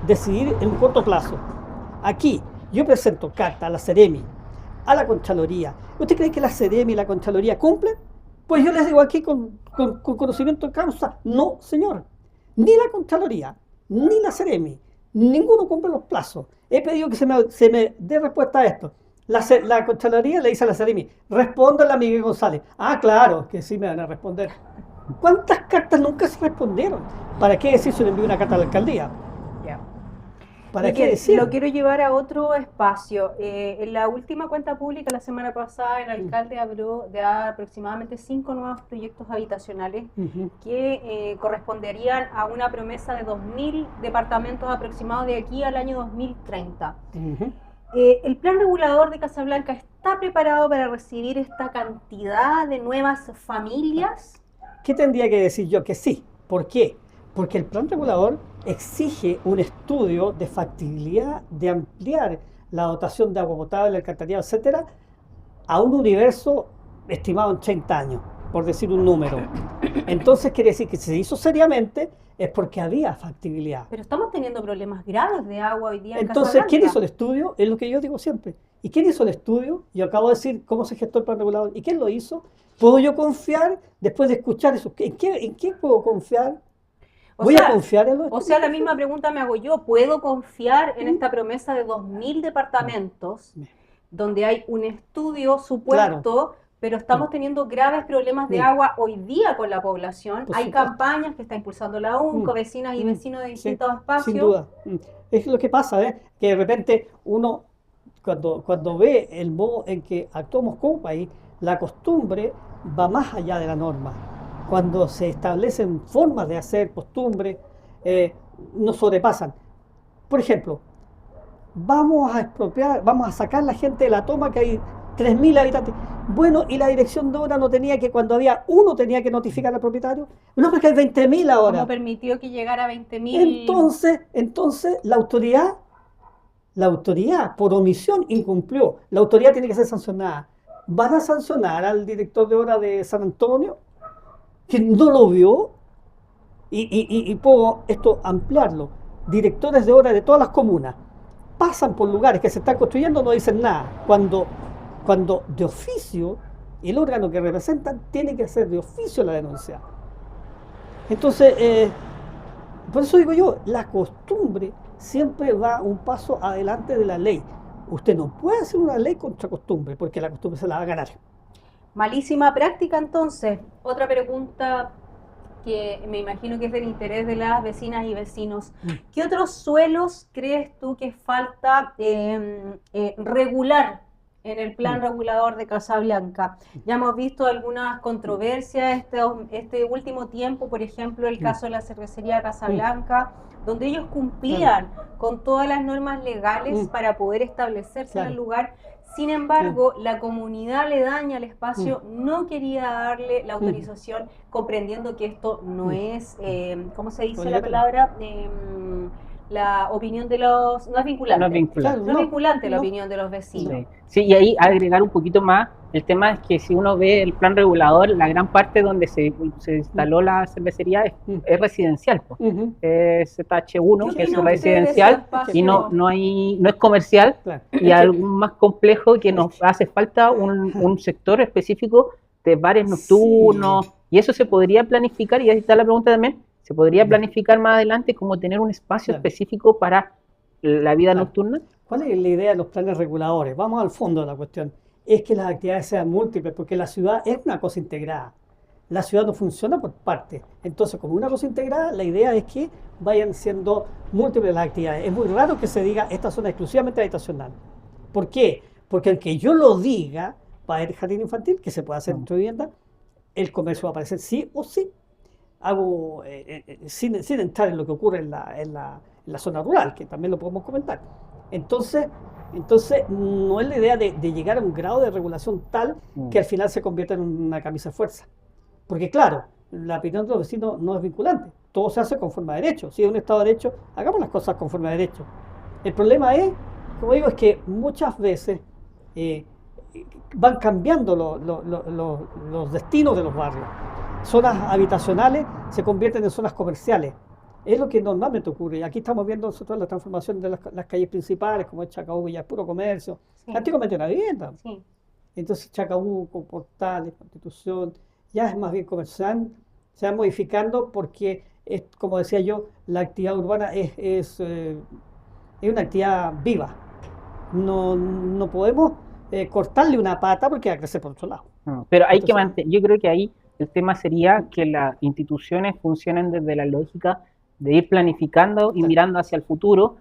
decidir en un corto plazo. Aquí, yo presento carta a la Seremi, a la Contraloría. ¿Usted cree que la Seremi y la Contraloría cumplen? Pues yo les digo aquí con conocimiento de causa, no, señor. Ni la Contraloría, ni la Seremi, ninguno cumple los plazos. He pedido que se me dé respuesta a esto. La Contraloría le dice a la Seremi, respóndale a Miguel González. Ah, claro, que sí me van a responder. ¿Cuántas cartas nunca se respondieron? ¿Para qué decir si le envío una carta a la alcaldía? ¿Para qué decir? Lo quiero llevar a otro espacio. En la última cuenta pública, la semana pasada, el alcalde habló de aproximadamente 5 nuevos proyectos habitacionales que corresponderían a una promesa de 2.000 departamentos aproximados de aquí al año 2030. ¿El plan regulador de Casablanca está preparado para recibir esta cantidad de nuevas familias? ¿Qué tendría que decir yo? Que sí. ¿Por qué? Porque el plan regulador exige un estudio de factibilidad de ampliar la dotación de agua potable, alcantarillado, etcétera, a un universo estimado en 30 años, por decir un número. Entonces quiere decir que si se hizo seriamente es porque había factibilidad. Pero estamos teniendo problemas graves de agua hoy día en Entonces, Casablanca. ¿quién hizo el estudio? Es lo que yo digo siempre. ¿Y quién hizo el estudio? Yo acabo de decir cómo se gestó el plan regulador. ¿Y quién lo hizo? ¿Puedo yo confiar después de escuchar eso? ¿En qué puedo confiar? ¿Voy a confiar en los estudios? O sea, la misma pregunta me hago yo. ¿Puedo confiar en esta promesa de 2.000 departamentos donde hay un estudio supuesto, claro, pero estamos teniendo graves problemas de agua hoy día con la población? Hay campañas que está impulsando la UNCO, vecinas y vecinos de distintos espacios. Sin duda. Es lo que pasa, que de repente uno, cuando ve el modo en que actuamos como país, la costumbre va más allá de la norma. Cuando se establecen formas de hacer costumbres, nos sobrepasan. Por ejemplo, vamos a expropiar, vamos a sacar a la gente de la toma, que hay 3.000 habitantes. Bueno, y la dirección de obra no tenía que, cuando había uno, tenía que notificar al propietario. No, porque hay 20.000 ahora. ¿Cómo permitió que llegara a 20.000? Entonces la autoridad por omisión incumplió. La autoridad tiene que ser sancionada. ¿Van a sancionar al director de obra de San Antonio, que no lo vio? Y puedo esto ampliarlo. Directores de obra de todas las comunas pasan por lugares que se están construyendo, no dicen nada. Cuando de oficio, el órgano que representan tiene que hacer de oficio la denuncia. Entonces, por eso digo yo, la costumbre siempre va un paso adelante de la ley. Usted no puede hacer una ley contra costumbre, porque la costumbre se la va a ganar. Malísima práctica, entonces. Otra pregunta que me imagino que es del interés de las vecinas y vecinos. ¿Qué otros suelos crees tú que falta regular en el plan regulador de Casablanca? Ya hemos visto algunas controversias este último tiempo, por ejemplo, el caso de la cervecería Casablanca, donde ellos cumplían con todas las normas legales para poder establecerse en el lugar. Sin embargo, la comunidad aledaña al espacio no quería darle la autorización, comprendiendo que esto no es, ¿cómo se dice la palabra? La opinión de los... No es vinculante. No es vinculante. No es vinculante la opinión de los vecinos. Sí, y ahí agregar un poquito más, el tema es que si uno ve el plan regulador, la gran parte donde se instaló la cervecería es residencial, es ZH1, que es residencial, y no es comercial, y algo más complejo que nos hace falta un sector específico de bares nocturnos, y eso se podría planificar, y ahí está la pregunta también, se podría planificar más adelante como tener un espacio específico para la vida nocturna. ¿Cuál es la idea de los planes reguladores? Vamos al fondo de la cuestión. Es que las actividades sean múltiples, porque la ciudad es una cosa integrada. La ciudad no funciona por partes. Entonces, como una cosa integrada, la idea es que vayan siendo múltiples las actividades. Es muy raro que se diga esta zona exclusivamente habitacional. ¿Por qué? Porque aunque yo lo diga, va a haber jardín infantil, que se puede hacer en tu vivienda, el comercio va a aparecer sí o sí. Sin entrar en lo que ocurre en la zona rural, que también lo podemos comentar. Entonces no es la idea de llegar a un grado de regulación tal que al final se convierta en una camisa de fuerza. Porque claro, la opinión de los vecinos no es vinculante. Todo se hace conforme a derecho. Si es un Estado de Derecho, hagamos las cosas conforme a derecho. El problema es, como digo, es que muchas veces van cambiando los destinos de los barrios. Zonas habitacionales se convierten en zonas comerciales. Es lo que normalmente ocurre. Y aquí estamos viendo nosotros la transformación de las calles principales, como es Chacabuco, ya es puro comercio. Antiguamente era vivienda. Entonces Chacabuco, Portales, Constitución, ya es más bien comercial. Se va modificando porque, como decía yo, la actividad urbana es una actividad viva. No podemos cortarle una pata porque va a crecer por otro lado. Pero hay que mantener, yo creo que ahí el tema sería que las instituciones funcionen desde la lógica de ir planificando y mirando hacia el futuro,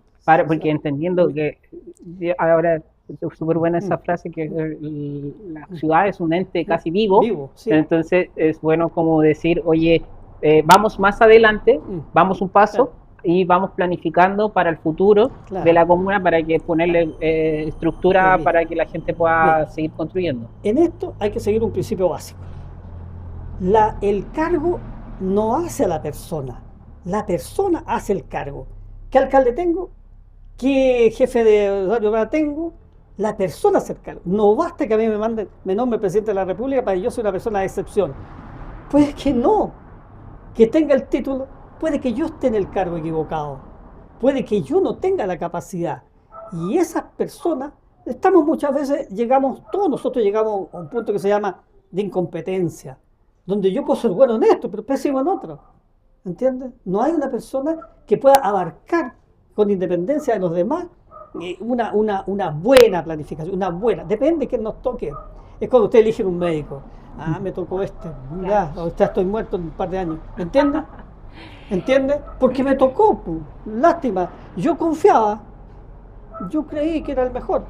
porque entendiendo que ahora es súper buena esa frase que la ciudad es un ente casi vivo, entonces es bueno como decir, oye, vamos más adelante, vamos un paso y vamos planificando para el futuro de la comuna para que ponerle estructura para que la gente pueda seguir construyendo. En esto hay que seguir un principio básico. El cargo no hace a la persona hace el cargo. ¿Qué alcalde tengo? ¿Qué jefe de radio tengo? La persona hace el cargo. No basta que a mí me nombre presidente de la República para que yo sea una persona de excepción. Pues que no, que tenga el título, puede que yo esté en el cargo equivocado, puede que yo no tenga la capacidad. Y esas personas, todos nosotros llegamos a un punto que se llama de incompetencia, donde yo puedo ser bueno en esto, pero pésimo en otro. ¿Entiendes? No hay una persona que pueda abarcar con independencia de los demás una buena planificación, depende de quién nos toque. Es cuando usted elige un médico. Me tocó ya estoy muerto en un par de años. ¿Entiendes? Porque me tocó, lástima. Yo confiaba, yo creí que era el mejor.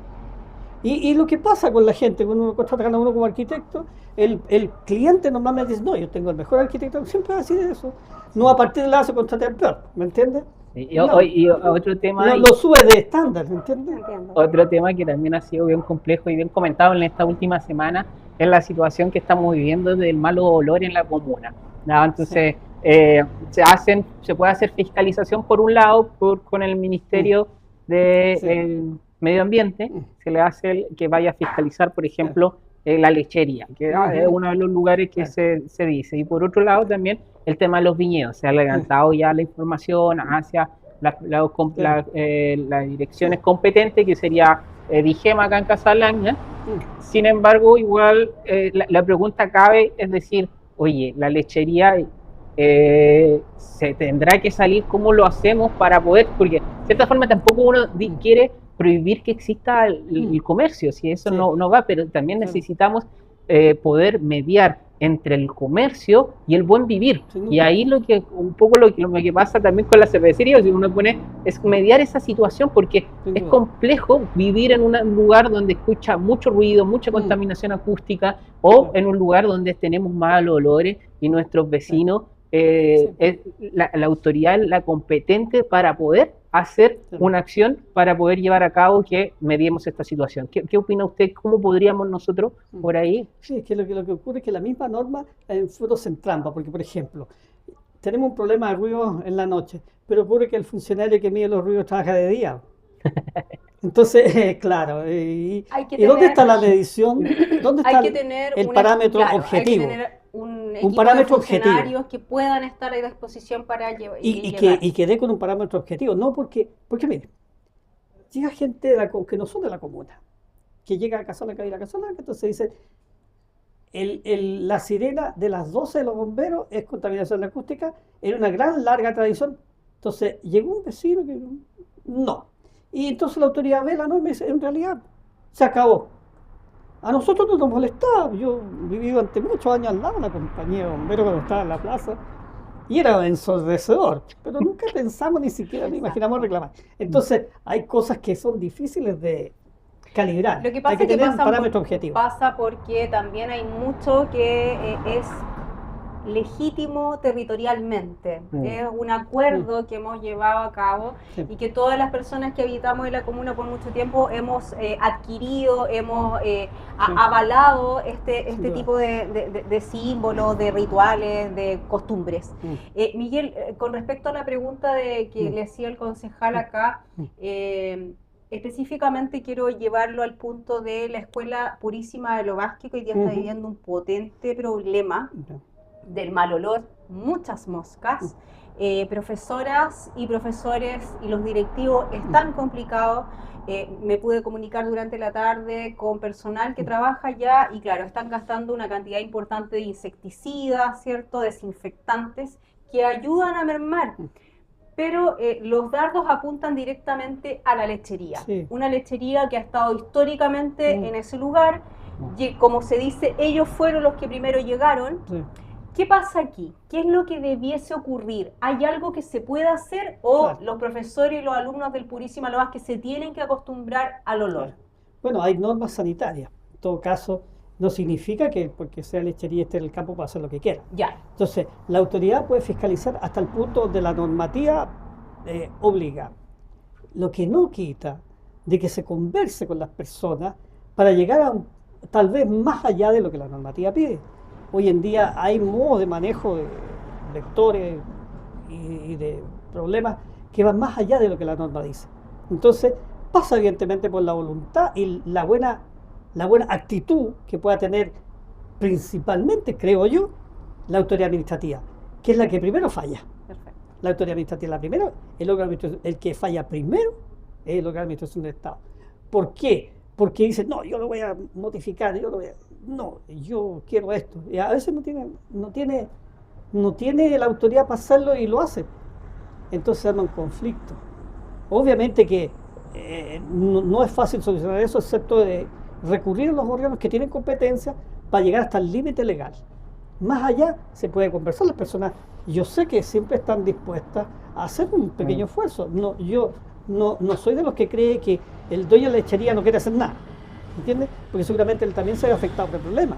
Y lo que pasa con la gente, cuando uno contrata a uno como arquitecto, el cliente normalmente dice, no, yo tengo el mejor arquitecto, siempre va a decir eso. No a partir de la se contrata el peor, ¿me entiendes? Y otro tema... Lo sube de estándar, ¿me entiendes? Otro tema que también ha sido bien complejo y bien comentado en esta última semana es la situación que estamos viviendo del malo olor en la comuna, ¿no? Entonces, se puede hacer fiscalización por un lado con el Ministerio de Medio Ambiente, se le hace que vaya a fiscalizar, por ejemplo, la lechería, que es uno de los lugares que se dice. Y por otro lado también el tema de los viñedos. Se ha levantado ya la información hacia las direcciones competentes, que sería DIGEMA acá en Casablanca. Sin embargo, igual la pregunta cabe, es decir, oye, la lechería se tendrá que salir, ¿cómo lo hacemos para poder? Porque de cierta forma tampoco uno quiere prohibir que exista el comercio, si eso Sí. no va, pero también Claro. necesitamos poder mediar entre el comercio y el buen vivir. Sin Y duda. ahí un poco lo que pasa también con la cervecería, si uno pone, es mediar esa situación, porque Sin es duda. complejo vivir en un lugar donde escucha mucho ruido, mucha contaminación acústica, o en un lugar donde tenemos malos olores y nuestros vecinos, es la autoridad, la competente para poder hacer una acción para poder llevar a cabo que mediemos esta situación. ¿Qué opina usted? ¿Cómo podríamos nosotros por ahí? Sí, es que lo que ocurre es que la misma norma en foros se entrampa, porque por ejemplo, tenemos un problema de ruido en la noche, pero ocurre que el funcionario que mide los ruidos trabaja de día. Entonces, claro, ¿y dónde está la medición? ¿Dónde está Hay que tener el parámetro claro, objetivo? Hay que tener un equipo parámetro de funcionarios objetivo. que puedan estar a disposición para llevar. Y que dé con un parámetro objetivo, no porque mire, llega gente que no son de la comuna, que llega a Casola, que entonces dicen, la sirena de las 12 de los bomberos es contaminación acústica en una gran, larga tradición. Entonces llegó un vecino que no. Y entonces la autoridad ve la norma y dice, en realidad se acabó. A nosotros no nos molestaba. Yo viví durante muchos años al lado de la compañía de bomberos cuando estaba en la plaza. Y era ensordecedor, pero nunca pensamos, ni siquiera nos imaginamos reclamar. Entonces hay cosas que son difíciles de calibrar. Lo que pasa hay que es que tener un parámetro objetivo. pasa porque también hay mucho que es legítimo territorialmente. Es un acuerdo que hemos llevado a cabo y que todas las personas que habitamos en la comuna por mucho tiempo hemos adquirido, hemos avalado este tipo de símbolos, de rituales, de costumbres. Miguel, con respecto a la pregunta que le hacía el concejal acá, específicamente quiero llevarlo al punto de la Escuela Purísima de Lo Vázquez, que hoy día está viviendo un potente problema del mal olor, muchas moscas, profesoras y profesores y los directivos están complicados. Me pude comunicar durante la tarde con personal que trabaja allá y claro, están gastando una cantidad importante de insecticidas, ¿cierto? Desinfectantes que ayudan a mermar. Pero los dardos apuntan directamente a la lechería. Una lechería que ha estado históricamente en ese lugar. Como se dice, ellos fueron los que primero llegaron. ¿Qué pasa aquí? ¿Qué es lo que debiese ocurrir? ¿Hay algo que se pueda hacer o los profesores y los alumnos del Purísima Lo Vázquez se tienen que acostumbrar al olor? Bueno, hay normas sanitarias. En todo caso, no significa que porque sea lechería esté en el campo para hacer lo que quiera. Entonces, la autoridad puede fiscalizar hasta el punto donde la normativa obliga. Lo que no quita de que se converse con las personas para llegar a tal vez más allá de lo que la normativa pide. Hoy en día hay modos de manejo de vectores y de problemas que van más allá de lo que la norma dice. Entonces, pasa evidentemente por la voluntad y la buena actitud que pueda tener principalmente, creo yo, la autoridad administrativa, que es la que primero falla. Perfecto. La autoridad administrativa es la primera, el que falla primero es el órgano de administración del Estado. ¿Por qué? Porque dice, no, yo lo voy a modificar, yo quiero esto. Y a veces no tiene la autoridad para hacerlo y lo hace. Entonces se arma un conflicto. Obviamente que no es fácil solucionar eso, excepto de recurrir a los órganos que tienen competencia para llegar hasta el límite legal. Más allá se puede conversar, las personas, yo sé que siempre están dispuestas a hacer un pequeño esfuerzo. Yo no soy de los que cree que el dueño de la lechería no quiere hacer nada, ¿entiendes? Porque seguramente él también se ve afectado por el problema.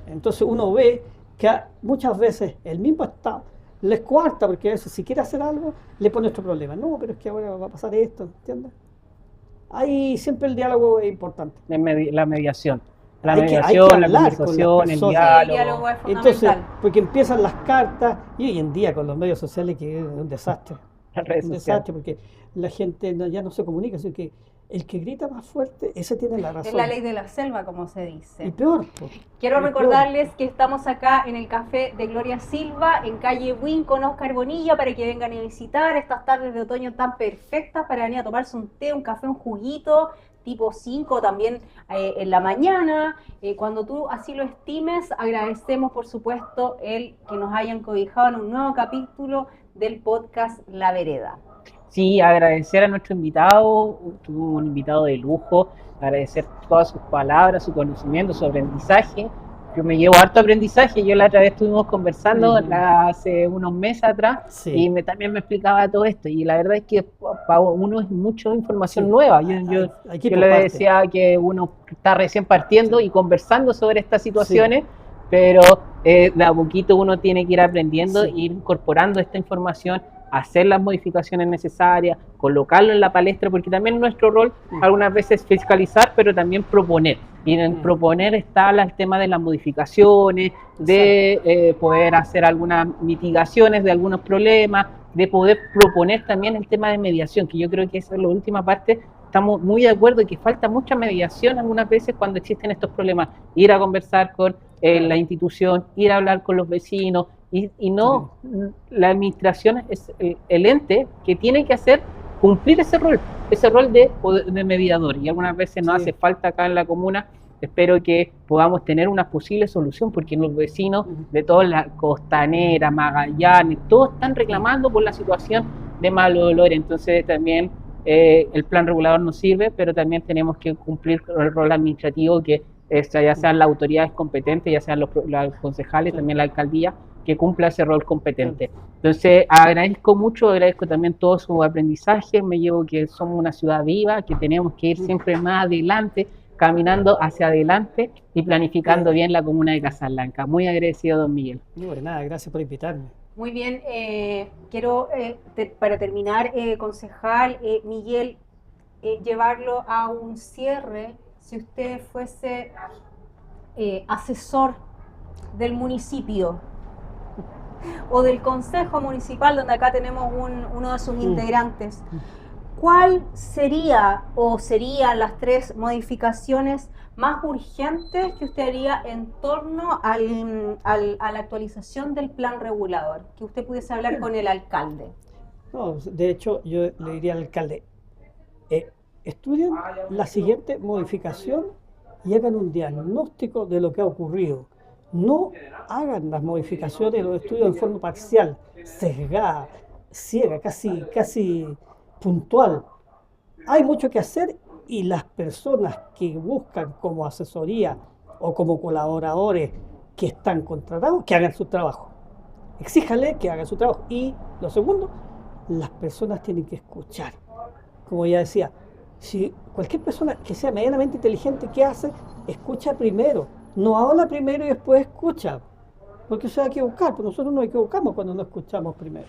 Entonces uno ve que muchas veces el mismo Estado les cuarta, porque a veces si quiere hacer algo, le pone otro problema. No, pero es que ahora va a pasar esto, ¿entiendes? Ahí siempre el diálogo es importante. La mediación. La Hay mediación, que la conversación, el diálogo. El diálogo es fundamental. Entonces, porque empiezan las cartas, y hoy en día con los medios sociales que es un desastre. Un desastre, porque la gente ya no se comunica, así que el que grita más fuerte, ese tiene la razón. Es la ley de la selva, como se dice. Y peor. Quiero recordarles que estamos acá en el café de Gloria Silva, en calle Buin con Oscar Bonilla, para que vengan a visitar estas tardes de otoño tan perfectas para venir a tomarse un té, un café, un juguito, tipo 5 también en la mañana. Cuando tú así lo estimes, agradecemos por supuesto el que nos hayan cobijado en un nuevo capítulo del podcast La Vereda. Sí, agradecer a nuestro invitado, tuvo un invitado de lujo, agradecer todas sus palabras, su conocimiento, su aprendizaje. Yo me llevo harto aprendizaje, yo la otra vez estuvimos conversando hace unos meses atrás y Sí, también me explicaba todo esto y la verdad es que para uno es mucha información nueva. hay que ir Yo por le parte. decía que uno está recién partiendo y conversando sobre estas situaciones, pero de a poquito uno tiene que ir aprendiendo e ir incorporando esta información, hacer las modificaciones necesarias, colocarlo en la palestra, porque también nuestro rol algunas veces es fiscalizar, pero también proponer. Y en el proponer está el tema de las modificaciones, de poder hacer algunas mitigaciones de algunos problemas, de poder proponer también el tema de mediación, que yo creo que esa es la última parte. Estamos muy de acuerdo en que falta mucha mediación algunas veces cuando existen estos problemas. Ir a conversar con la institución, ir a hablar con los vecinos, y no, la administración es el ente que tiene que hacer cumplir ese rol de mediador. Y algunas veces nos hace falta acá en la comuna. Espero que podamos tener una posible solución, porque los vecinos de toda la Costanera, Magallanes, todos están reclamando por la situación de malos olores. Entonces también el plan regulador nos sirve, pero también tenemos que cumplir con el rol administrativo, que ya sean las autoridades competentes, ya sean los concejales, también la alcaldía, que cumpla ese rol competente. Entonces agradezco mucho, agradezco también todo su aprendizaje, me llevo que somos una ciudad viva, que tenemos que ir siempre más adelante, caminando hacia adelante y planificando bien la comuna de Casablanca. Muy agradecido, don Miguel. No, de nada, gracias por invitarme. Muy bien, quiero, para terminar, concejal Miguel, llevarlo a un cierre. Si usted fuese asesor del municipio o del consejo municipal, donde acá tenemos uno de sus integrantes, ¿cuál sería o serían las 3 modificaciones más urgentes que usted haría en torno a la actualización del plan regulador? Que usted pudiese hablar con el alcalde. No, de hecho, yo le diría al alcalde, estudien la siguiente modificación y hagan un diagnóstico de lo que ha ocurrido. No hagan las modificaciones, los estudios en forma parcial, sesgada, ciega, casi puntual. Hay mucho que hacer y las personas que buscan como asesoría o como colaboradores que están contratados, que hagan su trabajo. Exíjale que hagan su trabajo. Y lo segundo, las personas tienen que escuchar. Como ya decía, si cualquier persona que sea medianamente inteligente, ¿qué hace? Escucha primero. No habla primero y después escucha. Porque se va a equivocar, porque nosotros nos equivocamos cuando no escuchamos primero.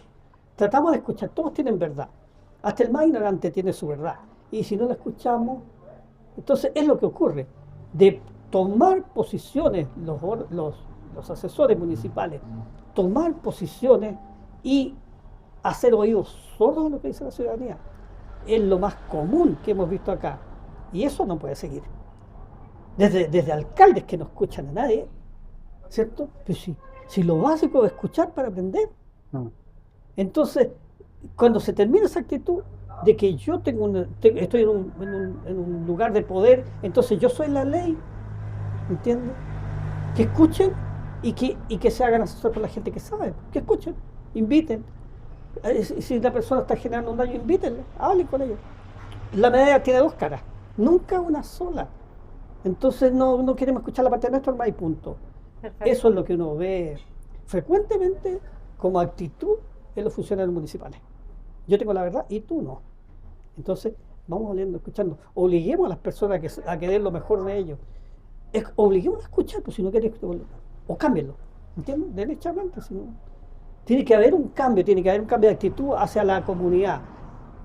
Tratamos de escuchar, todos tienen verdad. Hasta el más ignorante tiene su verdad. Y si no la escuchamos, entonces es lo que ocurre. De tomar posiciones, los asesores municipales, tomar posiciones y hacer oídos sordos a lo que dice la ciudadanía. Es lo más común que hemos visto acá. Y eso no puede seguir. Desde alcaldes que no escuchan a nadie, ¿cierto? Pues si lo básico es escuchar para aprender. Entonces, cuando se termina esa actitud de que yo estoy en un lugar de poder, entonces yo soy la ley, ¿entiendes? Que escuchen y que se hagan asesorar por la gente que sabe, que escuchen, inviten. Si la persona está generando un daño, invítenle, hablen con ellos. La medalla tiene 2 caras, nunca una sola. Entonces no queremos escuchar la parte de nuestro y punto. Perfecto. Eso es lo que uno ve frecuentemente como actitud en los funcionarios municipales. Yo tengo la verdad y tú no. Entonces, vamos oliendo, escuchando. Obliguemos a las personas a que den lo mejor de ellos. Obliguemos a escuchar, pues si no quieren, o cámbienlo. ¿Entiendes? Derechamente. Si no. Tiene que haber un cambio de actitud hacia la comunidad.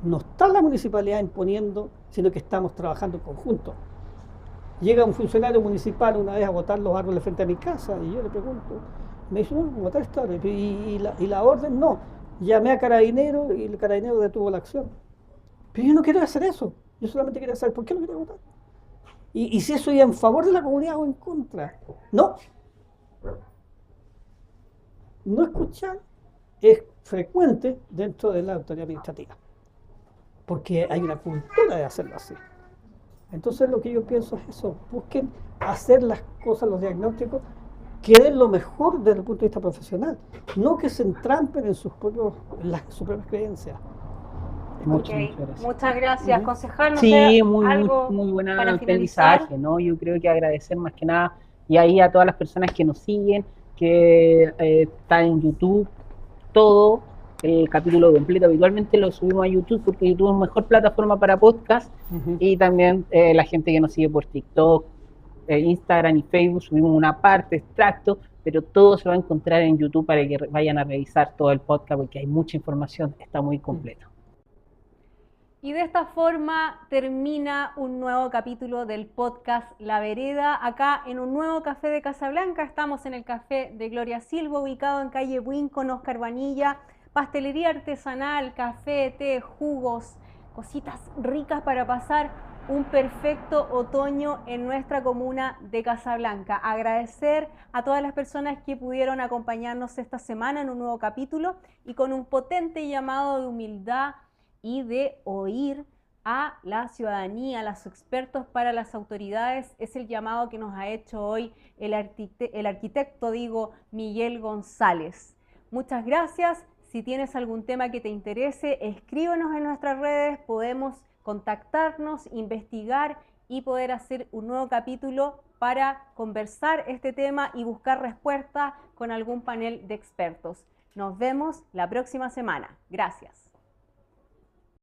No está la municipalidad imponiendo, sino que estamos trabajando en conjunto. Llega un funcionario municipal una vez a botar los árboles frente a mi casa y yo le pregunto, me dice, no, botar esta árbol. Y la orden no. Llamé a Carabineros y el Carabinero detuvo la acción. Pero yo no quería hacer eso. Yo solamente quería saber por qué lo quería votar. Y si eso iba en favor de la comunidad o en contra. No. No escuchar es frecuente dentro de la autoridad administrativa. Porque hay una cultura de hacerlo así. Entonces lo que yo pienso es eso. Busquen hacer las cosas, los diagnósticos, que den lo mejor desde el punto de vista profesional. No que se entrampen en sus propias creencias. Muchas, Ok, muchas gracias. muchas gracias. Ujú. Concejal, no Sí, sé, muy, muy, algo muy buen para finalizar. aprendizaje, ¿no? Yo creo que agradecer más que nada, y ahí a todas las personas que nos siguen, que está en YouTube, todo, el capítulo completo. Habitualmente lo subimos a YouTube porque YouTube es mejor plataforma para podcast, Ujú. y también la gente que nos sigue por TikTok, Instagram y Facebook, subimos una parte, extracto, pero todo se va a encontrar en YouTube para que vayan a revisar todo el podcast porque hay mucha información, está muy completo. Y de esta forma termina un nuevo capítulo del podcast La Vereda, acá en un nuevo café de Casablanca. Estamos en el café de Gloria Silva, ubicado en calle Buin con Oscar Vanilla. Pastelería artesanal, café, té, jugos, cositas ricas para pasar un perfecto otoño en nuestra comuna de Casablanca. Agradecer a todas las personas que pudieron acompañarnos esta semana en un nuevo capítulo y con un potente llamado de humildad y de oír a la ciudadanía, a los expertos para las autoridades. Es el llamado que nos ha hecho hoy el arquitecto, Miguel González. Muchas gracias. Si tienes algún tema que te interese, escríbenos en nuestras redes, podemos contactarnos, investigar y poder hacer un nuevo capítulo para conversar este tema y buscar respuestas con algún panel de expertos. Nos vemos la próxima semana. Gracias.